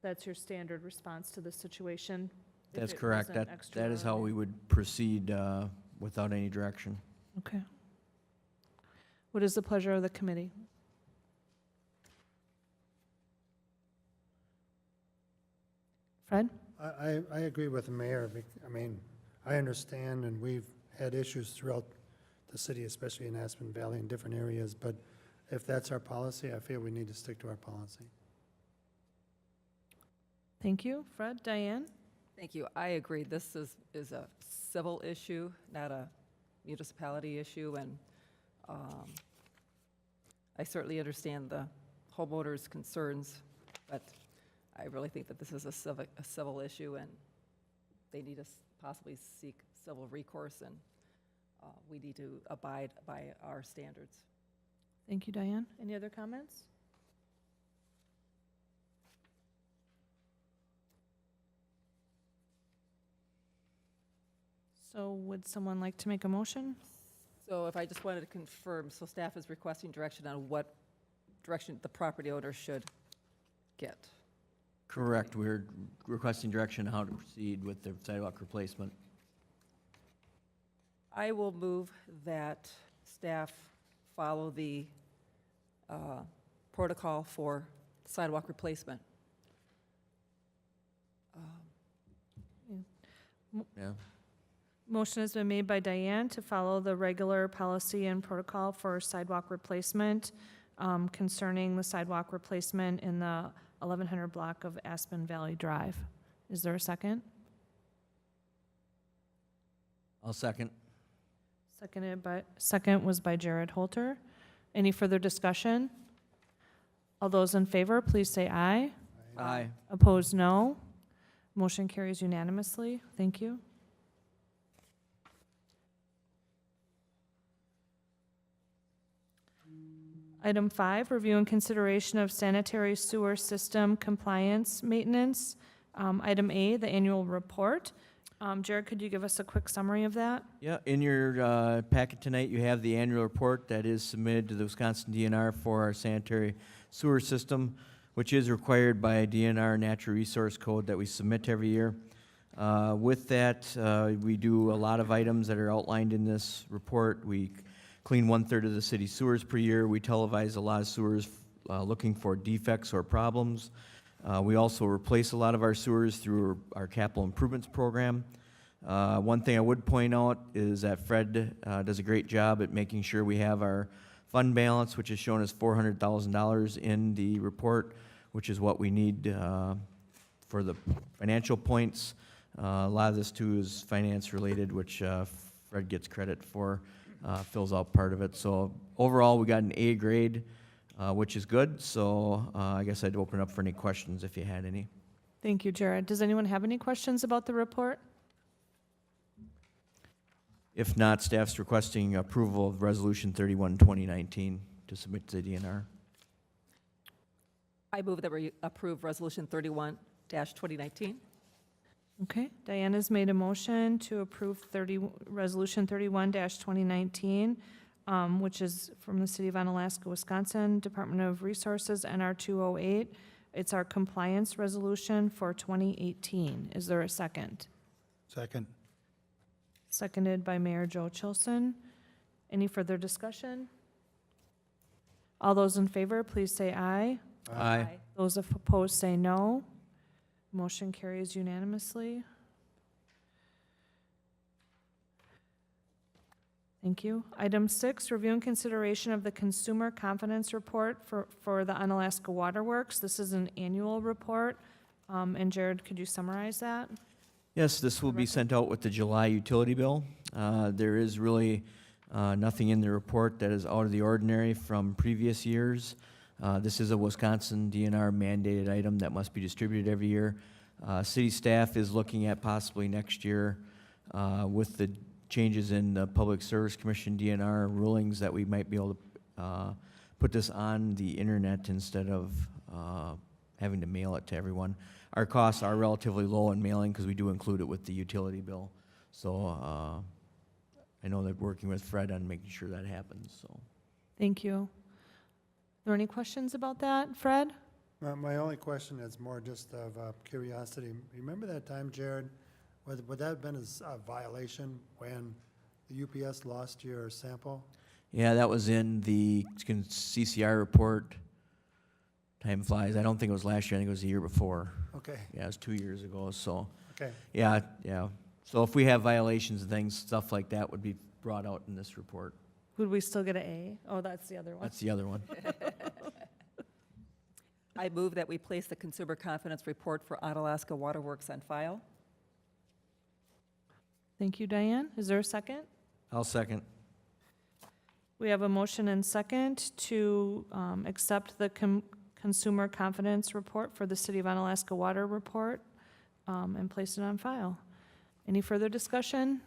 A: That's your standard response to the situation? if
C: That's
A: it
C: correct.
A: wasn't
C: That is how
A: extraordinary?
C: we would proceed without any direction.
A: Okay. What is the pleasure of the committee? Fred?
G: I agree with the mayor. I mean, I understand, and we've had issues throughout the city, especially in Aspen Valley and different areas, but if that's our policy, I feel we need to stick to our policy.
A: Thank you. Fred? Diane?
D: Thank you. I agree. This is a civil issue, not a municipality issue, and I certainly understand the homeowners' concerns, but I really think that this is a civil issue, and they need to possibly seek civil recourse, and we need to abide by our standards.
A: Thank you, Diane. Any other comments? So would someone like to make a motion?
D: So if I just wanted to confirm, so staff is requesting direction on what direction the property owner should get.
C: Correct. We're requesting direction on how to proceed with the sidewalk replacement.
D: I will move that staff follow the protocol for sidewalk replacement.
C: Yeah.
A: Motion has been made by Diane to follow the regular policy and protocol for sidewalk replacement concerning the sidewalk replacement in the 1100 block of Aspen Valley Drive. Is there a second?
C: I'll second.
A: Second was by Jared Holter. Any further discussion? All those in favor, please say aye.
C: Aye.
A: Opposed, no. Motion carries unanimously. Thank you. Item 5, review and consideration of sanitary sewer system compliance maintenance. Item A, the annual report. Jared, could you give us a quick summary of that?
C: Yeah, in your packet tonight, you have the annual report that is submitted to the Wisconsin DNR for our sanitary sewer system, which is required by DNR Natural Resource Code that we submit every year. With that, we do a lot of items that are outlined in this report. We clean 1/3 of the city sewers per year. We televise a lot of sewers looking for defects or problems. We also replace a lot of our sewers through our capital improvements program. One thing I would point out is that Fred does a great job at making sure we have our fund balance, which is shown as $400,000 in the report, which is what we need for the financial points. A lot of this too is finance related, which Fred gets credit for, fills out part of it. So overall, we got an A grade, which is good. So I guess I'd open up for any questions if you had any.
A: Thank you, Jared. Does anyone have any questions about the report?
C: If not, staff's requesting approval of Resolution 31, 2019 to submit to the DNR.
D: I move that we approve Resolution 31-2019.
A: Okay, Diana's made a motion to approve Resolution 31-2019, which is from the City of Onalaska, Wisconsin, Department of Resources, NR 208. It's our compliance resolution for 2018. Is there a second?
B: Second.
A: Seconded by Mayor Joe Chilson. Any further discussion? All those in favor, please say aye.
C: Aye.
A: Those opposed say no. Motion carries unanimously. Thank you. Item 6, review and consideration of the Consumer Confidence Report for the Onalaska Water Works. This is an annual report. And Jared, could you summarize that?
C: Yes, this will be sent out with the July utility bill. There is really nothing in the report that is out of the ordinary from previous years. This is a Wisconsin DNR mandated item that must be distributed every year. City staff is looking at possibly next year with the changes in the Public Service Commission DNR rulings that we might be able to put this on the internet instead of having to mail it to everyone. Our costs are relatively low in mailing because we do include it with the utility bill. So I know they're working with Fred on making sure that happens. So
A: Thank you. Are there any questions about that, Fred?
G: My only question is more just of curiosity. Remember that time, Jared, would that have been a violation when the UPS lost your sample?
C: yeah, that was in the CCR report. Time flies. I don't think it was last year. I think it was the year before.
G: Okay,
C: Yeah, it was 2 years ago. So
G: okay.
C: yeah. So if we have violations and things, stuff like that would be brought out in this report.
A: Would we still get an A? Oh, that's the other one.
C: That's the other one.
D: I move that we place the Consumer Confidence Report for Onalaska Water Works on file.
A: Thank you, Diane. Is there a second?
C: I'll second.
A: We have a motion and second to accept the Consumer Confidence Report for the City of Onalaska Water Report and place it on file. Any further discussion?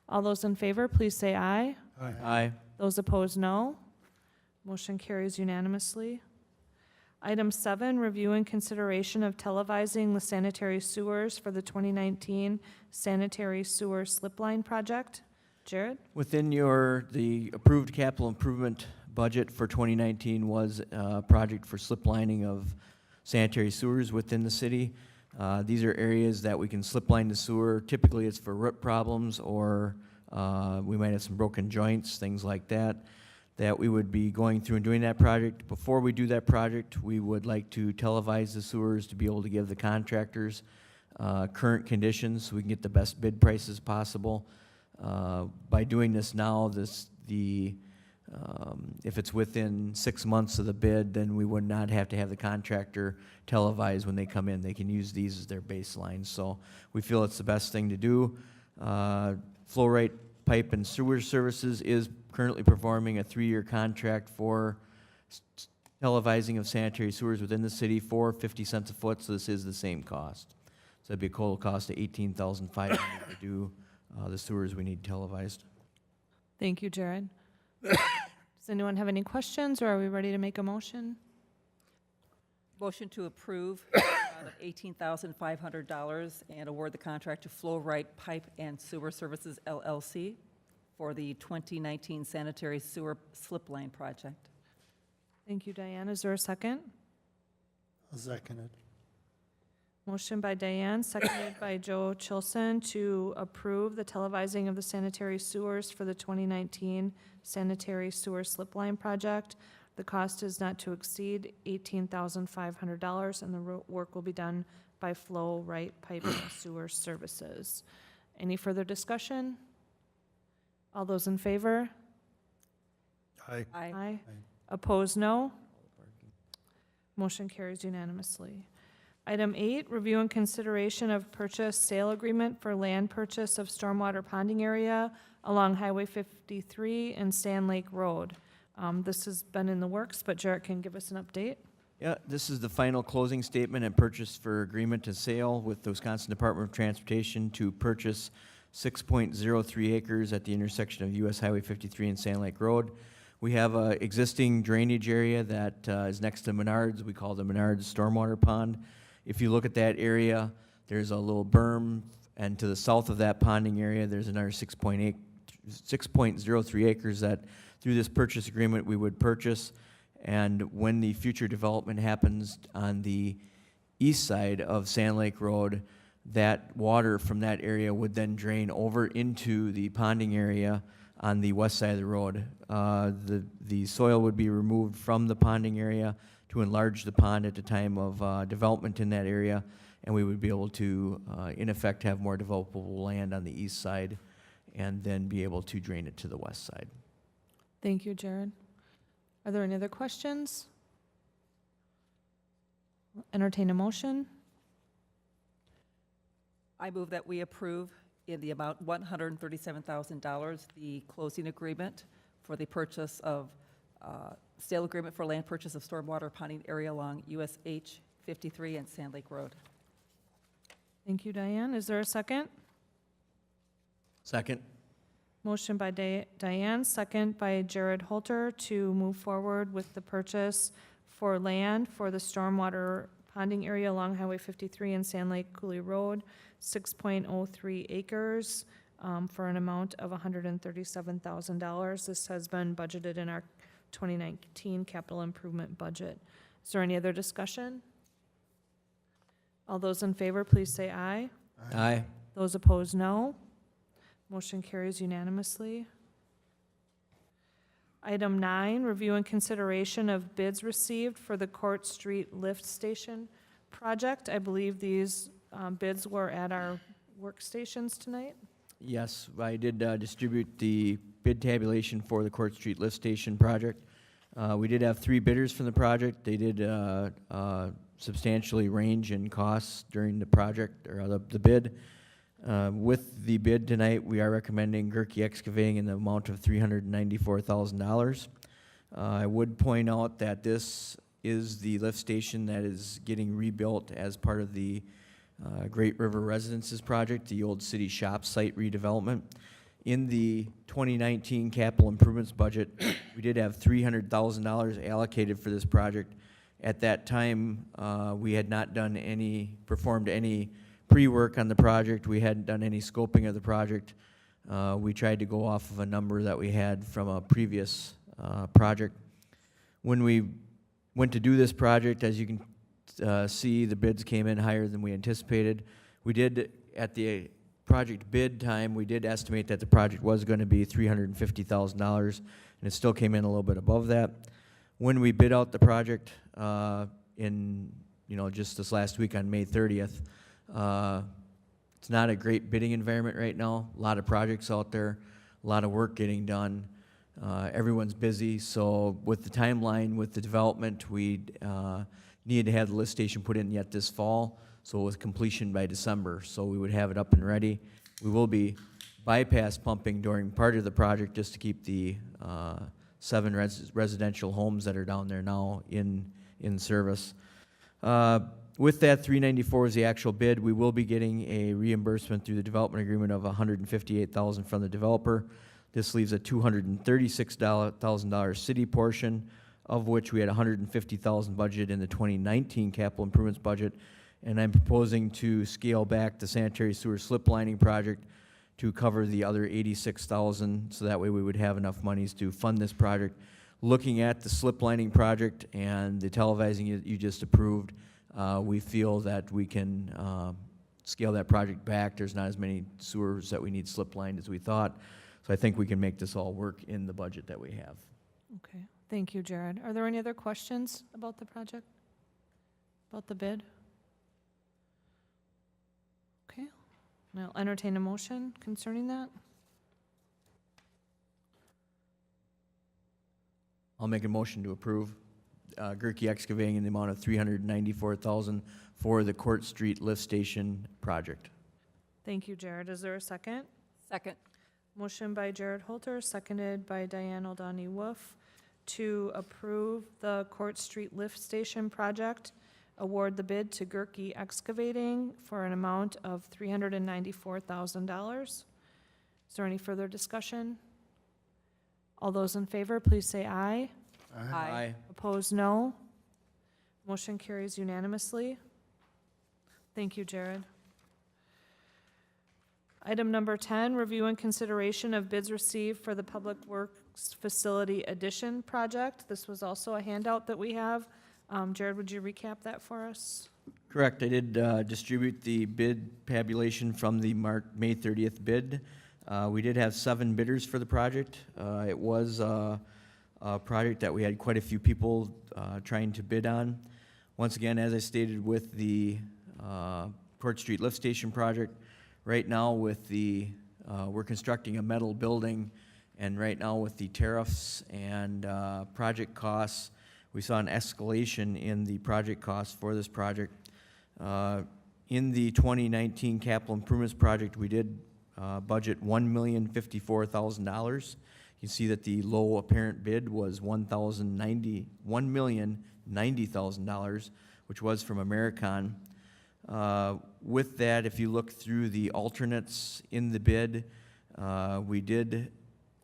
A: All those in favor, please say aye.
C: Aye.
A: Those opposed, no. Motion carries unanimously. Item 7, review and consideration of televising the sanitary sewers for the 2019 sanitary sewer slip line project. Jared?
C: Within the approved capital improvement budget for 2019 was a project for slip lining of sanitary sewers within the city. These are areas that we can slip line the sewer. Typically, it's for root problems or we might have some broken joints, things like that we would be going through and doing that project. Before we do that project, we would like to televise the sewers to be able to give the contractors current conditions so we can get the best bid prices possible. By doing this now, if it's within 6 months of the bid, then we would not have to have the contractor televise when they come in. They can use these as their baseline. So we feel it's the best thing to do. Flow rate pipe and sewer services is currently performing a 3-year contract for televising of sanitary sewers within the city for 50 cents a foot, so this is the same cost. So it'd be a total cost of $18,500 to do the sewers we need televised.
A: Thank you, Jared. Does anyone have any questions, or are we ready to make a motion?
D: Motion to approve of $18,500 and award the contract to Flow Right Pipe and Sewer Services LLC for the 2019 sanitary sewer slip line project.
A: Thank you, Diane. Is there a second?
G: I'll second it.
A: Motion by Diane, seconded by Joe Chilson to approve the televising of the sanitary sewers for the 2019 sanitary sewer slip line project. The cost is not to exceed $18,500, and the work will be done by Flow Right Pipe and Sewer Services. Any further discussion? All those in favor?
B: Aye.
A: Aye. Opposed, no. Motion carries unanimously. Item 8, review and consideration of purchase sale agreement for land purchase of stormwater ponding area along Highway 53 and Sand Lake Road. This has been in the works, but Jarrett can give us an update.
C: Yeah, this is the final closing statement and purchase for agreement to sale with the Wisconsin Department of Transportation to purchase 6.03 acres at the intersection of US Highway 53 and Sand Lake Road. We have a existing drainage area that is next to Menards. We call the Menards Stormwater Pond. If you look at that area, there's a little berm, and to the south of that ponding area, there's another 6.03 acres that, through this purchase agreement, we would purchase. And when the future development happens on the east side of Sand Lake Road, that water from that area would then drain over into the ponding area on the west side of the road. The soil would be removed from the ponding area to enlarge the pond at the time of development in that area, and we would be able to, in effect, have more developable land on the east side and then be able to drain it to the west side.
A: Thank you, Jared. Are there any other questions? Entertain a motion.
D: I move that we approve in the amount $137,000 the closing agreement for the purchase of, sale agreement for land purchase of stormwater ponding area along USH 53 and Sand Lake Road.
A: Thank you, Diane. Is there a second?
C: Second.
A: Motion by Diane, second by Jared Holter to move forward with the purchase for land for the stormwater ponding area along Highway 53 and Sand Lake Coulee Road, 6.03 acres, for an amount of $137,000. This has been budgeted in our 2019 capital improvement budget. Is there any other discussion? All those in favor, please say aye.
C: Aye.
A: Those opposed, no. Motion carries unanimously. Item 9, review and consideration of bids received for the Court Street Lift Station project. I believe these bids were at our workstations tonight.
C: Yes, I did distribute the bid tabulation for the Court Street Lift Station project. We did have 3 bidders from the project. They did substantially range in costs during the project, or the bid. With the bid tonight, we are recommending Gerke Excavating in the amount of $394,000. I would point out that this is the lift station that is getting rebuilt as part of the Great River Residences project, the old city shop site redevelopment. In the 2019 capital improvements budget, we did have $300,000 allocated for this project. At that time, we had not performed any pre-work on the project. We hadn't done any scoping of the project. We tried to go off of a number that we had from a previous project. When we went to do this project, as you can see, the bids came in higher than we anticipated. We did, at the project bid time, we did estimate that the project was going to be $350,000, and it still came in a little bit above that. When we bid out the project in, just this last week on May 30th, it's not a great bidding environment right now. A lot of projects out there, a lot of work getting done. Everyone's busy, so with the timeline, with the development, we needed to have the lift station put in yet this fall, so it was completion by December, so we would have it up and ready. We will be bypass pumping during part of the project just to keep the 7 residential homes that are down there now in service. With that, 394 is the actual bid. We will be getting a reimbursement through the development agreement of $158,000 from the developer. This leaves a $236,000 city portion, of which we had $150,000 budget in the 2019 capital improvements budget. And I'm proposing to scale back the sanitary sewer slip lining project to cover the other $86,000, so that way we would have enough monies to fund this project. Looking at the slip lining project and the televising you just approved, we feel that we can scale that project back. There's not as many sewers that we need slip lined as we thought. So I think we can make this all work in the budget that we have.
A: Okay, thank you, Jared. Are there any other questions about the project? About the bid? Okay, and I'll entertain a motion concerning that.
C: I'll make a motion to approve Gerke Excavating in the amount of $394,000 for the Court Street Lift Station project.
A: Thank you, Jared. Is there a second?
D: Second.
A: Motion by Jared Holter, seconded by Diane Aldani Wolf, to approve the Court Street Lift Station project, award the bid to Gerke Excavating for an amount of $394,000. Is there any further discussion? All those in favor, please say aye.
D: Aye.
A: Opposed, no. Motion carries unanimously. Thank you, Jared. Item number 10, review and consideration of bids received for the Public Works Facility Addition project. This was also a handout that we have. Jared, would you recap that for us?
C: Correct. I did distribute the bid tabulation from the May 30th bid. We did have 7 bidders for the project. It was a project that we had quite a few people trying to bid on. Once again, as I stated with the Court Street Lift Station project, right now with the, we're constructing a metal building, and right now with the tariffs and project costs, we saw an escalation in the project costs for this project. In the 2019 capital improvements project, we did budget $1,054,000. You can see that the low apparent bid was $1,090,000, which was from Americon. With that, if you look through the alternates in the bid, we did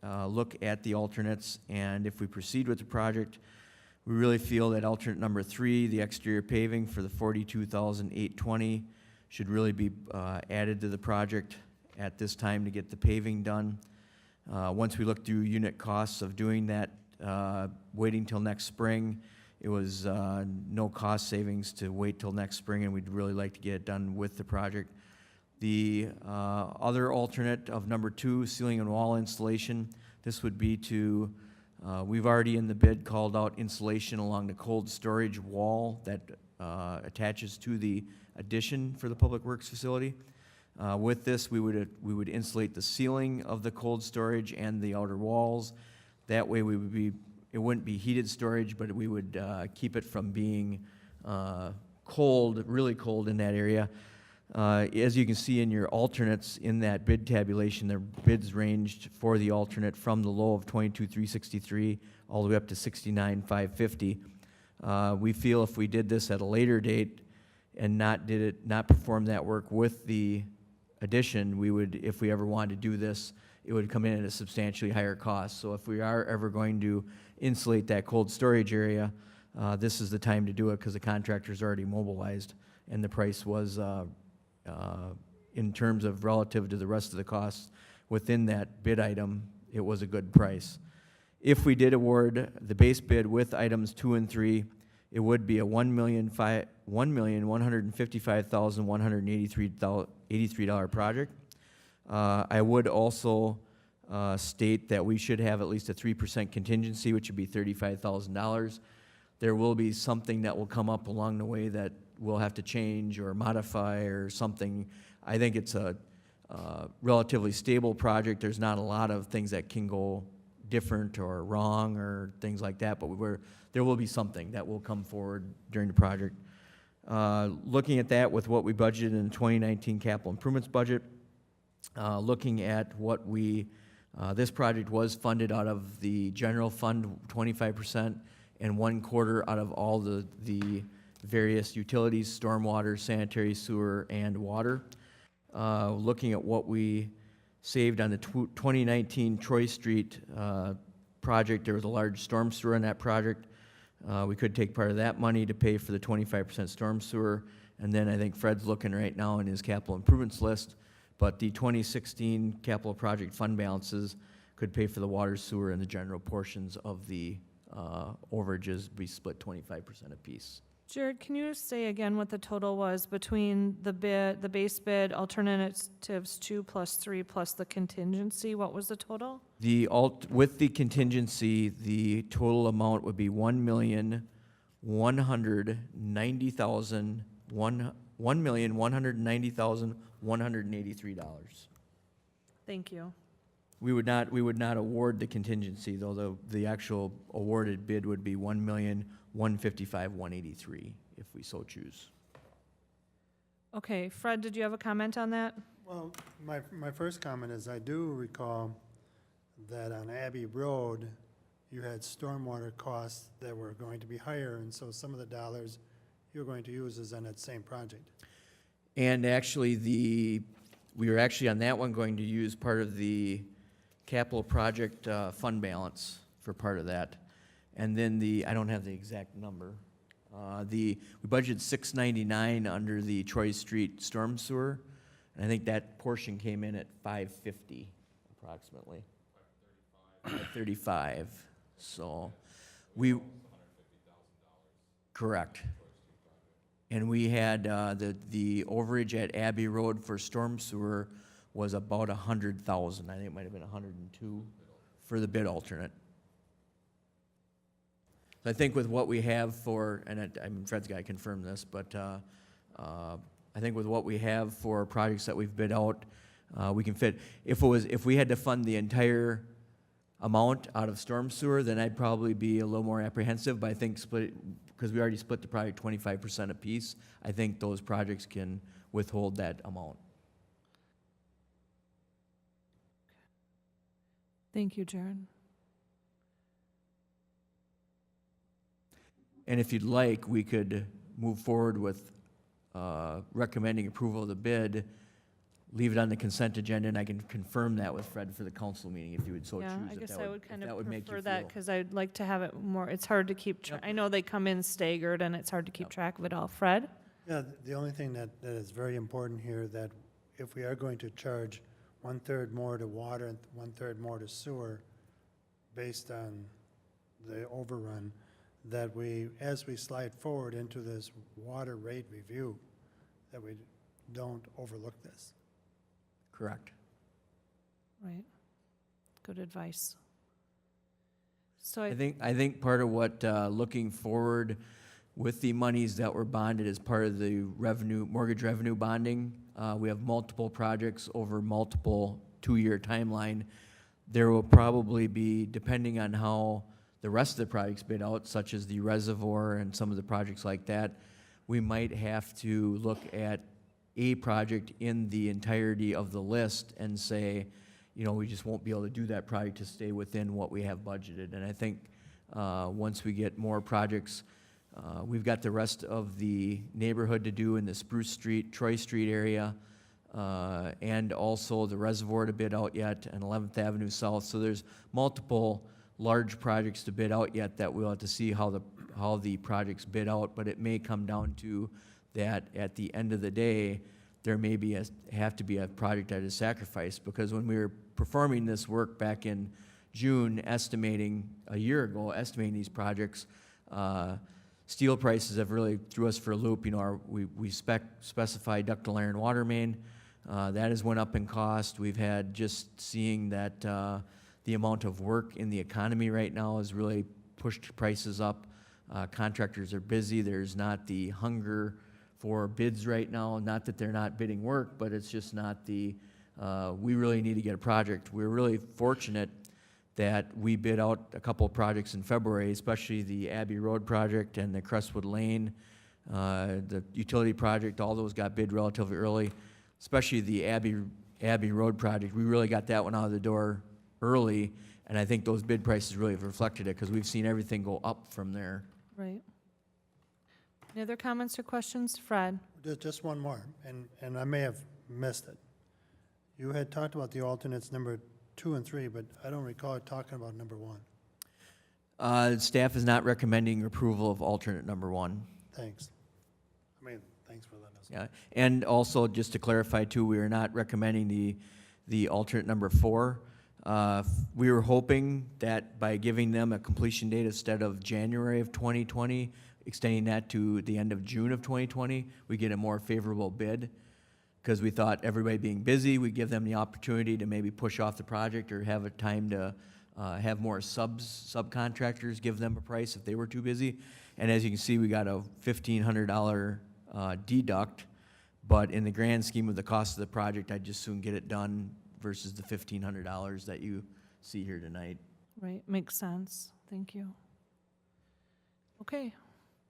C: look at the alternates, and if we proceed with the project, we really feel that alternate number 3, the exterior paving for the $42,820, should really be added to the project at this time to get the paving done. Once we looked through unit costs of doing that, waiting till next spring, it was no cost savings to wait till next spring, and we'd really like to get it done with the project. The other alternate of number 2, ceiling and wall installation, this would be to, we've already in the bid called out insulation along the cold storage wall that attaches to the addition for the Public Works facility. With this, we would insulate the ceiling of the cold storage and the outer walls. That way it wouldn't be heated storage, but we would keep it from being cold, really cold in that area. As you can see in your alternates in that bid tabulation, their bids ranged for the alternate from the low of $22,363 all the way up to $69,550. We feel if we did this at a later date and not perform that work with the addition, we would, if we ever wanted to do this, it would come in at a substantially higher cost. So if we are ever going to insulate that cold storage area, this is the time to do it, because the contractor's already mobilized, and the price was, in terms of relative to the rest of the costs within that bid item, it was a good price. If we did award the base bid with items 2 and 3, it would be a $1,155,183 project. I would also state that we should have at least a 3% contingency, which would be $35,000. There will be something that will come up along the way that we'll have to change or modify or something. I think it's a relatively stable project. There's not a lot of things that can go different or wrong or things like that, but there will be something that will come forward during the project. Looking at that with what we budgeted in the 2019 capital improvements budget, looking at what this project was funded out of the general fund, 25%, and 1/4 out of all the various utilities, stormwater, sanitary, sewer, and water. Looking at what we saved on the 2019 Troy Street project, there was a large storm sewer in that project. We could take part of that money to pay for the 25% storm sewer, and then I think Fred's looking right now in his capital improvements list, but the 2016 capital project fund balances could pay for the water, sewer, and the general portions of the overages be split 25% apiece.
A: Jared, can you say again what the total was between the base bid, alternatives 2 plus 3 plus the contingency? What was the total?
C: With the contingency, the total amount would be $1,190,183.
A: Thank you.
C: We would not award the contingency, though the actual awarded bid would be $1,155,183 if we so choose.
A: Okay, Fred, did you have a comment on that?
G: Well, my first comment is I do recall that on Abbey Road, you had stormwater costs that were going to be higher, and so some of the dollars you're going to use is on that same project.
C: And actually, we were actually on that one going to use part of the capital project fund balance for part of that. And then I don't have the exact number. We budgeted $699 under the Troy Street storm sewer, and I think that portion came in at $550 approximately. $535. So correct. And we had the overage at Abbey Road for storm sewer was about $100,000. I think it might have been $102 for the bid alternate. So I think with what we have and I mean Fred's got to confirm this, but I think with what we have for projects that we've bid out, we can fit. If we had to fund the entire amount out of storm sewer, then I'd probably be a little more apprehensive. But I think because we already split the project 25% apiece, I think those projects can withhold that amount.
A: Thank you, Jared.
C: And if you'd like, we could move forward with recommending approval of the bid, leave it on the consent agenda, and I can confirm that with Fred for the council meeting if you would so choose.
A: Yeah, I
C: if
A: guess
C: that
A: I would kind
C: if that
A: of
C: would make you
A: prefer that
C: feel-
A: because I'd like to have it more, it's hard to keep,
C: Yep.
A: I know they come in staggered and it's hard to keep
C: Yep.
A: track of it all. Fred?
G: Yeah, the only thing that is very important here, that if we are going to charge 1/3 more to water and 1/3 more to sewer based on the overrun, that as we slide forward into this water rate review, that we don't overlook this.
C: Correct.
A: Right. Good advice. So
C: I think part of what, looking forward with the monies that were bonded as part of the mortgage revenue bonding, we have multiple projects over multiple two-year timeline. There will probably be, depending on how the rest of the projects bid out, such as the reservoir and some of the projects like that, we might have to look at a project in the entirety of the list and say, we just won't be able to do that project to stay within what we have budgeted. And I think once we get more projects, we've got the rest of the neighborhood to do in the Spruce Street, Troy Street area, and also the reservoir to bid out yet, and 11th Avenue South. So there's multiple large projects to bid out yet that we'll have to see how the projects bid out, but it may come down to that at the end of the day, there may have to be a project that is sacrificed, because when we were performing this work back in June, a year ago, estimating these projects, steel prices have really threw us for a loop. We specify ductile iron water main. That has went up in cost. We've had just seeing that the amount of work in the economy right now has really pushed prices up. Contractors are busy. There's not the hunger for bids right now. Not that they're not bidding work, but it's just not we really need to get a project. We're really fortunate that we bid out a couple of projects in February, especially the Abbey Road project and the Crestwood Lane, the utility project. All those got bid relatively early, especially the Abbey Abbey Road project. We really got that one out of the door early, and I think those bid prices really have reflected it, because we've seen everything go up from there.
A: Right. Any other comments or questions? Fred?
G: Just one more, and I may have missed it. You had talked about the alternates number 2 and 3, but I don't recall talking about number 1.
C: Staff is not recommending approval of alternate number 1.
G: Thanks. Thanks for letting us know.
C: Yeah, and also, just to clarify too, we are not recommending the alternate number 4. We were hoping that by giving them a completion date instead of January of 2020, extending that to the end of June of 2020, we get a more favorable bid, because we thought everybody being busy, we give them the opportunity to maybe push off the project or have a time to have more subcontractors give them a price if they were too busy. And as you can see, we got a $1,500 deduct, but in the grand scheme of the cost of the project, I'd just soon get it done versus the $1,500 that you see here tonight.
A: Right, makes sense. Thank you. Okay,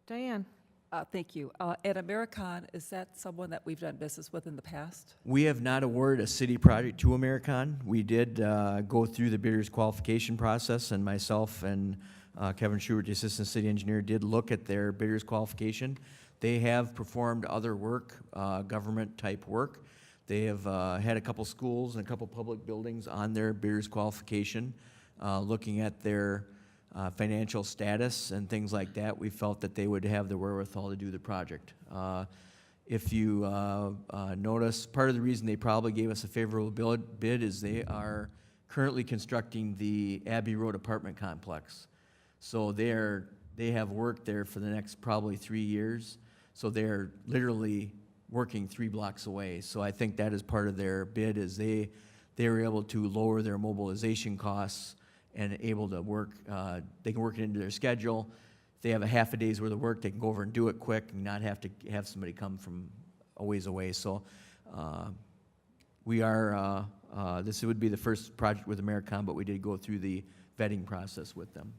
A: Diane?
D: Thank you. At Americon, is that someone that we've done business with in the past?
C: We have not awarded a city project to Americon. We did go through the bidder's qualification process, and myself and Kevin Schubert, the assistant city engineer, did look at their bidder's qualification. They have performed other work, government-type work. They have had a couple schools and a couple public buildings on their bidder's qualification. Looking at their financial status and things like that, we felt that they would have the wherewithal to do the project. If you notice, part of the reason they probably gave us a favorable bid is they are currently constructing the Abbey Road apartment complex. So they have work there for the next probably 3 years. So they're literally working 3 blocks away. So I think that is part of their bid, is they were able to lower their mobilization costs and able to work, they can work it into their schedule. If they have a half a day's worth of work, they can go over and do it quick and not have to have somebody come from a ways away. So we are, this would be the first project with Americon, but we did go through the vetting process with them.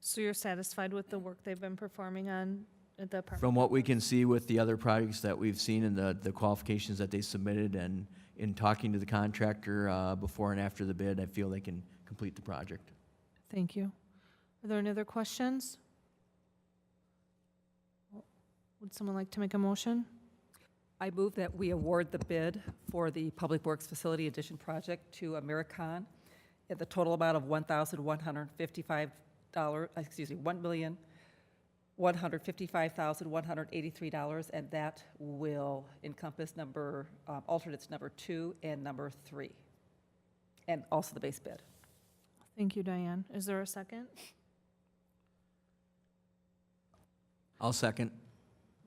A: So you're satisfied with the work they've been performing on at the apartment?
C: From what we can see with the other projects that we've seen and the qualifications that they submitted, and in talking to the contractor before and after the bid, I feel they can complete the project.
A: Thank you. Are there any other questions? Would someone like to make a motion?
D: I move that we award the bid for the Public Works Facility Addition Project to Americon at the total amount of $1,155, $1,155,183, and that will encompass alternates number 2 and number 3, and also the base bid.
A: Thank you, Diane. Is there a second?
C: I'll second.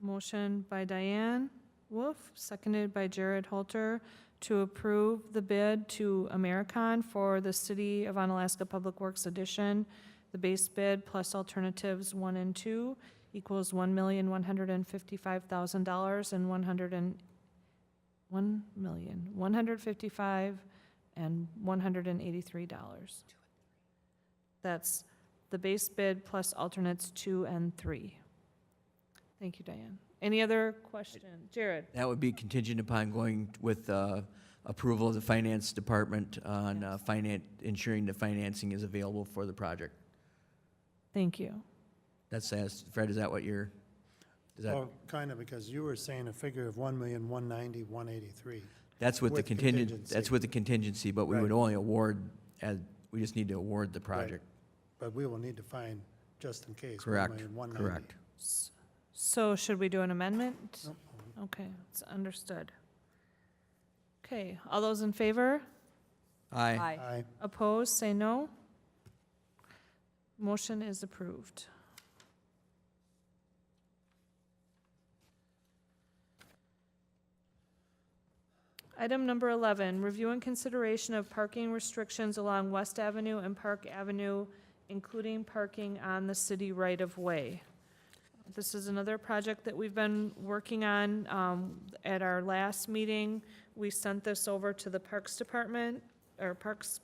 A: Motion by Diane Wolf, seconded by Jared Holter, to approve the bid to Americon for the City of Onalaska Public Works Addition. The base bid plus alternatives 1 and 2 equals $1,155,000 and $1,155,000 and $183. That's the base bid plus alternates 2 and 3. Thank you, Diane. Any other question? Jared?
C: That would be contingent upon going with approval of the finance department on ensuring the financing is available for the project.
A: Thank you.
C: That's, Fred, is that what you're, is that?
G: Well, kind of, because you were saying a figure of 1,190,183.
C: That's with the
G: with
C: contingent,
G: contingency.
C: that's with the contingency, but we
G: Right.
C: would only award, we just need to award the project.
G: But we will need to find, just in case.
C: Correct,
G: 1,190,000.
C: correct.
A: So should we do an amendment?
G: Nope.
A: Okay, it's understood. Okay, all those in favor?
C: Aye.
G: Aye.
A: Opposed, say no. Motion is approved. Item number 11, review and consideration of parking restrictions along West Avenue and Park Avenue, including parking on the city right-of-way. This is another project that we've been working on. At our last meeting, we sent this over to the Parks Department, or Parks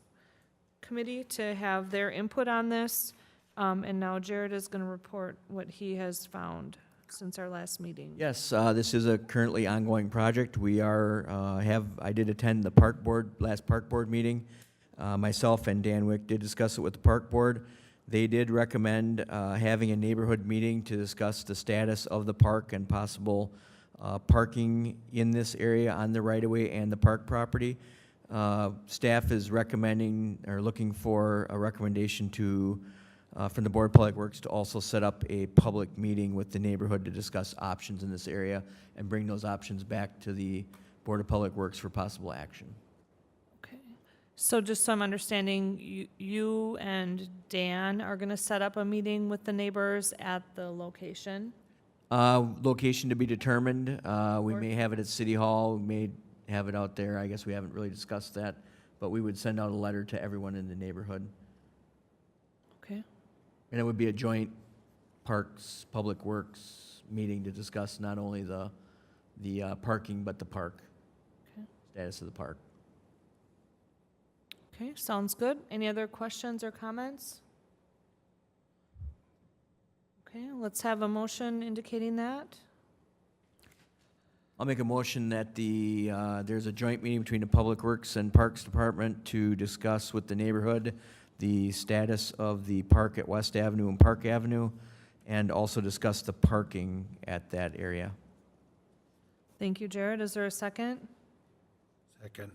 A: Committee, to have their input on this. And now Jared is going to report what he has found. since our last meeting?
C: Yes, this is a currently ongoing project. We are, I did attend the last park board meeting. Myself and Dan Wick did discuss it with the park board. They did recommend having a neighborhood meeting to discuss the status of the park and possible parking in this area on the right-of-way and the park property. Staff is recommending, or looking for a recommendation to, from the Board of Public Works to also set up a public meeting with the neighborhood to discuss options in this area and bring those options back to the Board of Public Works for possible action.
A: Okay. So just so I'm understanding, you and Dan are going to set up a meeting with the neighbors at the location?
C: Location to be determined. We may have it at City Hall, we may have it out there. I guess we haven't really discussed that, but we would send out a letter to everyone in the neighborhood.
A: Okay.
C: And it would be a joint Parks, Public Works meeting to discuss not only the parking, but the park.
A: Okay.
C: Status of the park.
A: Okay, sounds good. Any other questions or comments? Okay, let's have a motion indicating that.
C: I'll make a motion that there's a joint meeting between the Public Works and Parks Department to discuss with the neighborhood the status of the park at West Avenue and Park Avenue, and also discuss the parking at that area.
A: Thank you, Jared. Is there a second?
B: Second.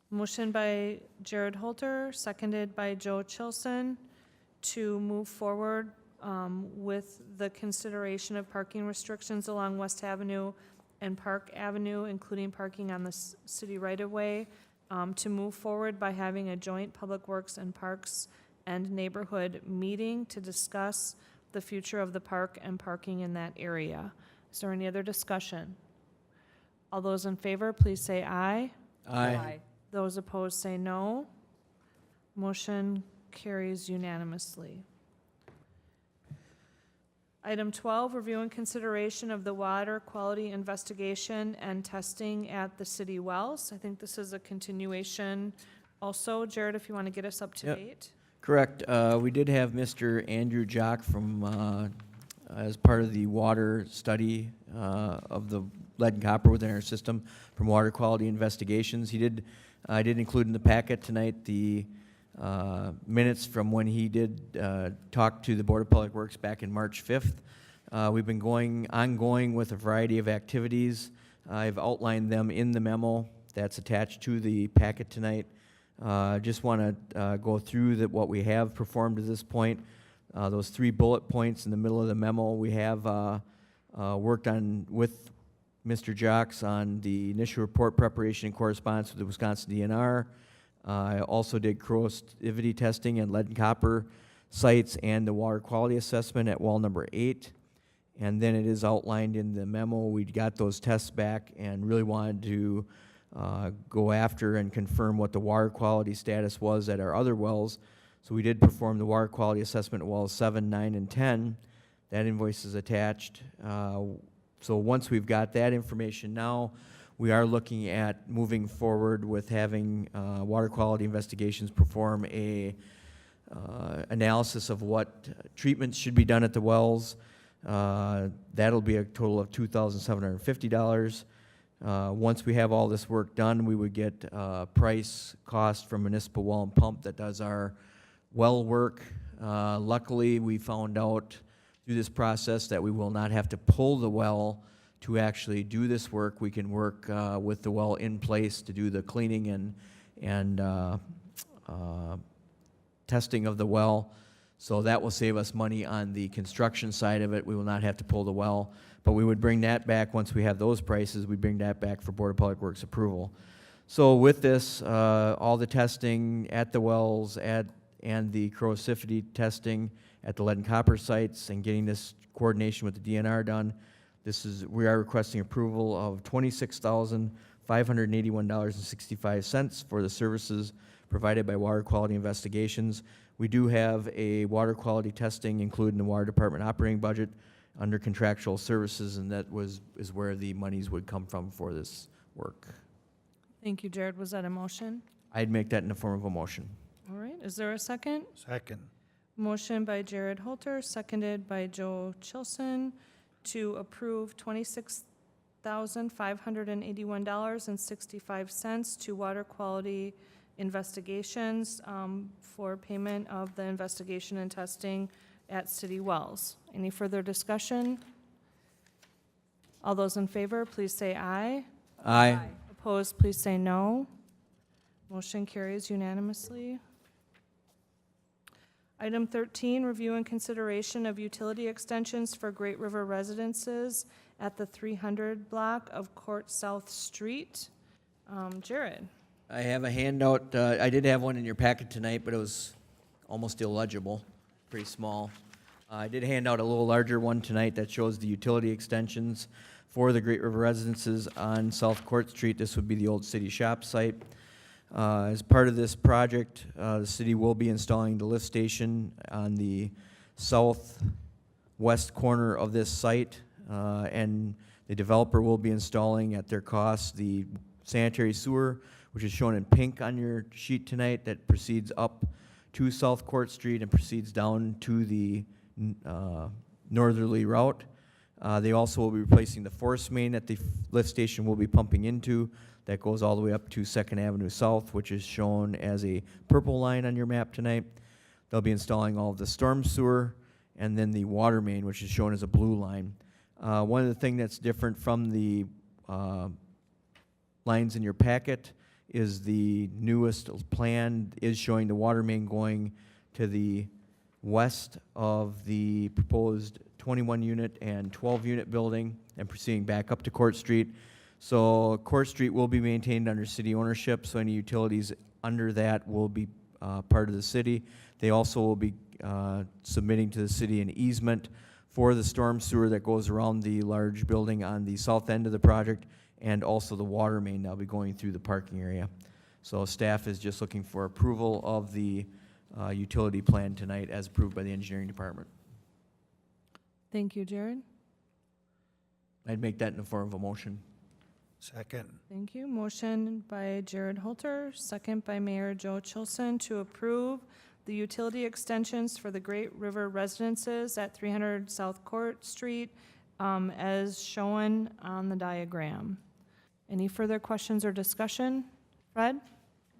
A: Motion by Jared Holter, seconded by Joe Chilson, to move forward with the consideration of parking restrictions along West Avenue and Park Avenue, including parking on the city right-of-way, to move forward by having a joint Public Works and Parks and Neighborhood meeting to discuss the future of the park and parking in that area. Is there any other discussion? All those in favor, please say aye. Those opposed say no. Motion carries unanimously. Item 12, review and consideration of the water quality investigation and testing at the city wells. I think this is a continuation also. Jared, if you want to get us up to
C: Yep.
A: date.
C: Correct. We did have Mr. Andrew Jock from, as part of the water study of the lead and copper within our system from Water Quality Investigations. I did include in the packet tonight the minutes from when he did talk to the Board of Public Works back in March 5th. We've been ongoing with a variety of activities. I've outlined them in the memo that's attached to the packet tonight. Just want to go through what we have performed to this point. Those 3 bullet points in the middle of the memo, we have worked on with Mr. Jocks on the initial report preparation and correspondence with the Wisconsin DNR. I also did corrosivity testing and lead and copper sites and the water quality assessment at well number 8. And then it is outlined in the memo. We got those tests back and really wanted to go after and confirm what the water quality status was at our other wells. So we did perform the water quality assessment at wells 7, 9, and 10. That invoice is attached. So once we've got that information now, we are looking at moving forward with having water quality investigations perform a analysis of what treatments should be done at the wells. That'll be a total of $2,750. Once we have all this work done, we would get price cost from Municipal Well and Pump that does our well work. Luckily, we found out through this process that we will not have to pull the well to actually do this work. We can work with the well in place to do the cleaning and testing of the well. So that will save us money on the construction side of it. We will not have to pull the well, but we would bring that back once we have those prices. We bring that back for Board of Public Works approval. So with this, all the testing at the wells and the corrosivity testing at the lead and copper sites and getting this coordination with the DNR done, we are requesting approval of $26,581.65 for the services provided by Water Quality Investigations. We do have a water quality testing included in the Water Department operating budget under contractual services, and that is where the monies would come from for this work.
A: Thank you, Jared. Was that a motion?
C: I'd make that in the form of a motion.
A: All right, is there a second?
B: Second.
A: Motion by Jared Holter, seconded by Joe Chilson, to approve $26,581.65 to Water Quality Investigations for payment of the investigation and testing at city wells. Any further discussion? All those in favor, please say aye.
C: Aye.
A: Opposed, please say no. Motion carries unanimously. Item 13, review and consideration of utility extensions for Great River residences at the 300 block of Court South Street. Jared?
C: I have a handout, I did have one in your packet tonight, but it was almost illegible, pretty small. I did hand out a little larger one tonight that shows the utility extensions for the Great River residences on South Court Street. This would be the old city shop site. As part of this project, the city will be installing the lift station on the southwest corner of this site, and the developer will be installing at their cost the sanitary sewer, which is shown in pink on your sheet tonight, that proceeds up to South Court Street and proceeds down to the northerly route. They also will be replacing the force main that the lift station will be pumping into. That goes all the way up to 2nd Avenue South, which is shown as a purple line on your map tonight. They'll be installing all of the storm sewer and then the water main, which is shown as a blue line. One of the things that's different from the lines in your packet is the newest plan is showing the water main going to the west of the proposed 21-unit and 12-unit building and proceeding back up to Court Street. So Court Street will be maintained under city ownership, so any utilities under that will be part of the city. They also will be submitting to the city an easement for the storm sewer that goes around the large building on the south end of the project, and also the water main that'll be going through the parking area. So staff is just looking for approval of the utility plan tonight as approved by the engineering department.
A: Thank you, Jared.
C: I'd make that in the form of a motion.
B: Second.
A: Thank you. Motion by Jared Holter, second by Mayor Joe Chilson to approve the utility extensions for the Great River residences at 300 South Court Street as shown on the diagram. Any further questions or discussion? Fred?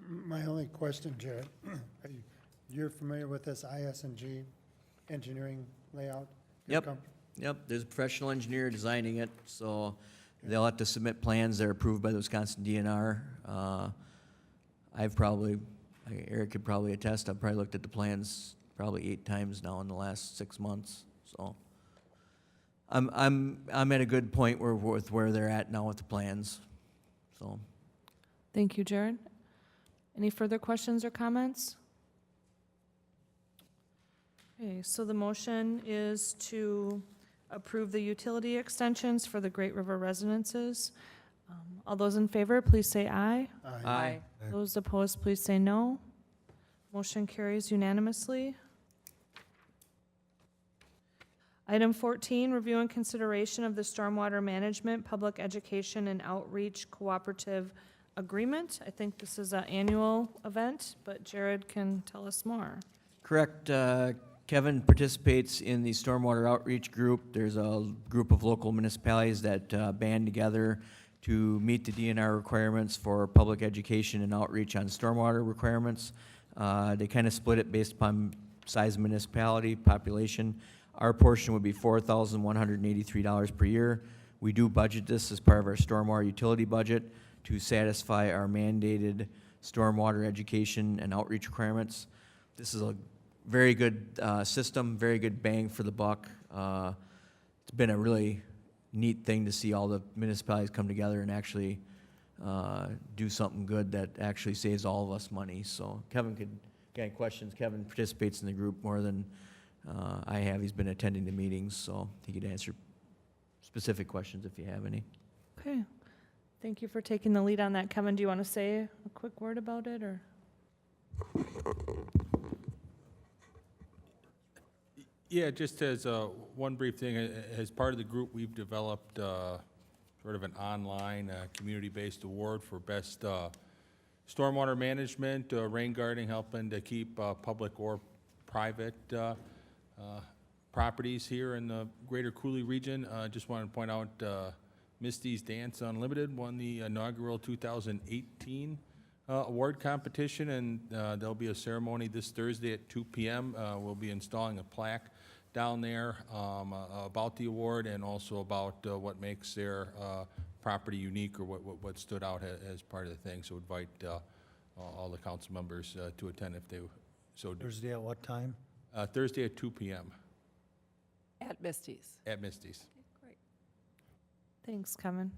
G: My only question, Jared, you're familiar with this IS&G engineering layout?
C: Yep. Yep, there's a professional engineer designing it, so they'll have to submit plans that are approved by the Wisconsin DNR. Eric could probably attest, I've probably looked at the plans probably 8 times now in the last 6 months, so. I'm at a good point with where they're at now with the plans, so.
A: Thank you, Jared. Any further questions or comments? Okay, so the motion is to approve the utility extensions for the Great River residences. All those in favor, please say aye.
C: Aye.
A: Those opposed, please say no. Motion carries unanimously. Item 14, review and consideration of the Stormwater Management, Public Education, and Outreach Cooperative Agreement. I think this is an annual event, but Jared can tell us more.
C: Correct. Kevin participates in the Stormwater Outreach Group. There's a group of local municipalities that band together to meet the DNR requirements for public education and outreach on stormwater requirements. They kind of split it based upon size of municipality, population. Our portion would be $4,183 per year. We do budget this as part of our stormwater utility budget to satisfy our mandated stormwater education and outreach requirements. This is a very good system, very good bang for the buck. It's been a really neat thing to see all the municipalities come together and actually do something good that actually saves all of us money. So Kevin could get any questions. Kevin participates in the group more than I have. He's been attending the meetings, so he could answer specific questions if you have any.
A: Okay. Thank you for taking the lead on that. Kevin, do you want to say a quick word about it, or?
H: Yeah, just as one brief thing, as part of the group, we've developed sort of an online, community-based award for best stormwater management, rain guarding, helping to keep public or private properties here in the greater Cooley region. Just wanted to point out Misty's Dance Unlimited won the inaugural 2018 award competition, and there'll be a ceremony this Thursday at 2 p.m. We'll be installing a plaque down there about the award and also about what makes their property unique or what stood out as part of the thing. So invite all the council members to attend if they so do.
B: Thursday at what time?
H: Thursday at 2 p.m.
D: At Misty's.
H: at Misty's.
D: Great.
A: Thanks, Kevin.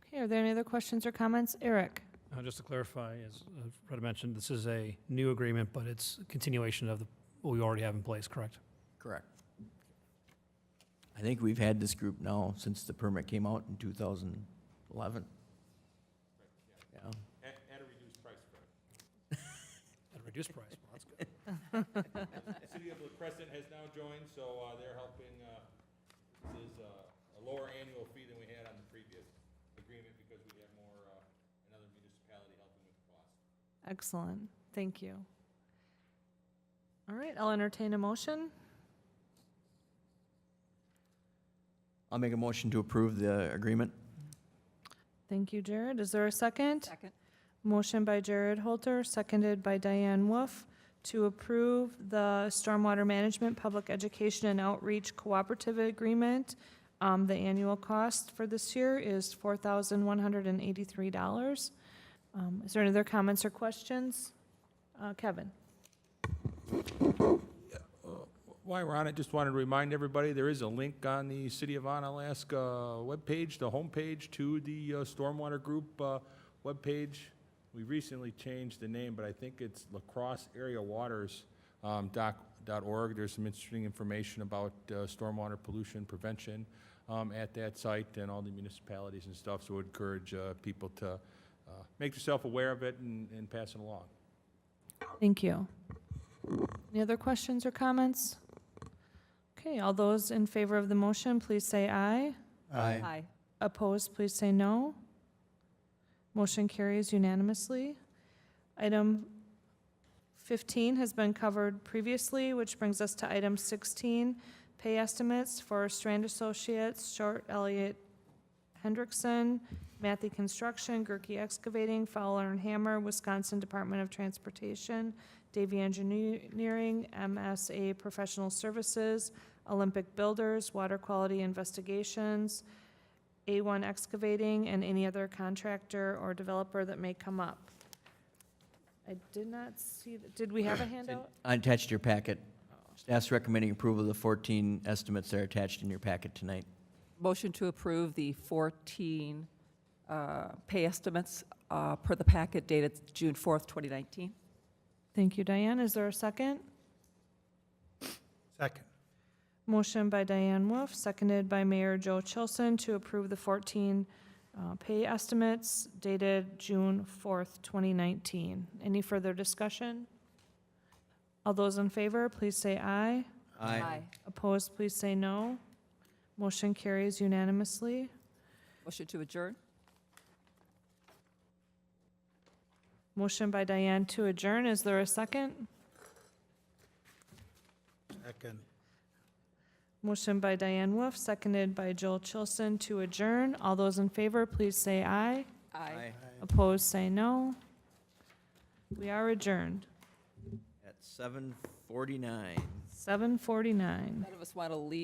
A: Okay, are there any other questions or comments? Eric?
E: Just to clarify, as Fred mentioned, this is a new agreement, but it's a continuation of what we already have in place, correct?
C: Correct. I think we've had this group now since the permit came out in 2011. Yeah.
H: At a reduced price, Fred.
E: At a reduced price, well, that's good.
H: The city of La Crescent has now joined, so they're helping, this is a lower annual fee than we had on the previous agreement because we have more, another municipality helping with the cost.
A: Excellent, thank you. All right, I'll entertain a motion.
C: I'll make a motion to approve the agreement.
A: Thank you, Jared. Is there a second?
D: Second.
A: Motion by Jared Holter, seconded by Diane Wolf, to approve the Stormwater Management Public Education and Outreach Cooperative Agreement. The annual cost for this year is $4,183. Is there any other comments or questions? Kevin?
H: While we're on it, just wanted to remind everybody, there is a link on the City of Onalaska webpage, the homepage, to the Stormwater Group webpage. We recently changed the name, but I think it's lacrosseareawaters.org. There's some interesting information about stormwater pollution prevention at that site and all the municipalities and stuff, so I would encourage people to make yourself aware of it and pass it along.
A: Thank you. Any other questions or comments? Okay, all those in favor of the motion, please say aye.
D: Aye.
A: Opposed, please say no. Motion carries unanimously. Item 15 has been covered previously, which brings us to item 16, pay estimates for Strand Associates, Short Elliott Hendrickson, Matthew Construction, Gerke Excavating, Fowler and Hammer, Wisconsin Department of Transportation, Davy Engineering, MSA Professional Services, Olympic Builders, Water Quality Investigations, A1 Excavating, and any other contractor or developer that may come up. I did not see, did we have a handout?
C: I attached your packet. Staff's recommending approval of the 14 estimates that are attached in your packet tonight.
D: Motion to approve the 14 pay estimates per the packet dated June 4th, 2019.
A: Thank you, Diane. Is there a second?
B: Second.
A: Motion by Diane Wolf, seconded by Mayor Joe Chilson to approve the 14 pay estimates dated June 4th, 2019. Any further discussion? All those in favor, please say aye. Opposed, please say no. Motion carries unanimously.
D: Motion to adjourn.
A: Motion by Diane to adjourn. Is there a second?
B: Second.
A: Motion by Diane Wolf, seconded by Joel Chilson to adjourn. All those in favor, please say aye.
D: Aye.
A: Opposed, say no. We are adjourned.
C: At 7:49.
A: 7:49.
D: None of us want to leave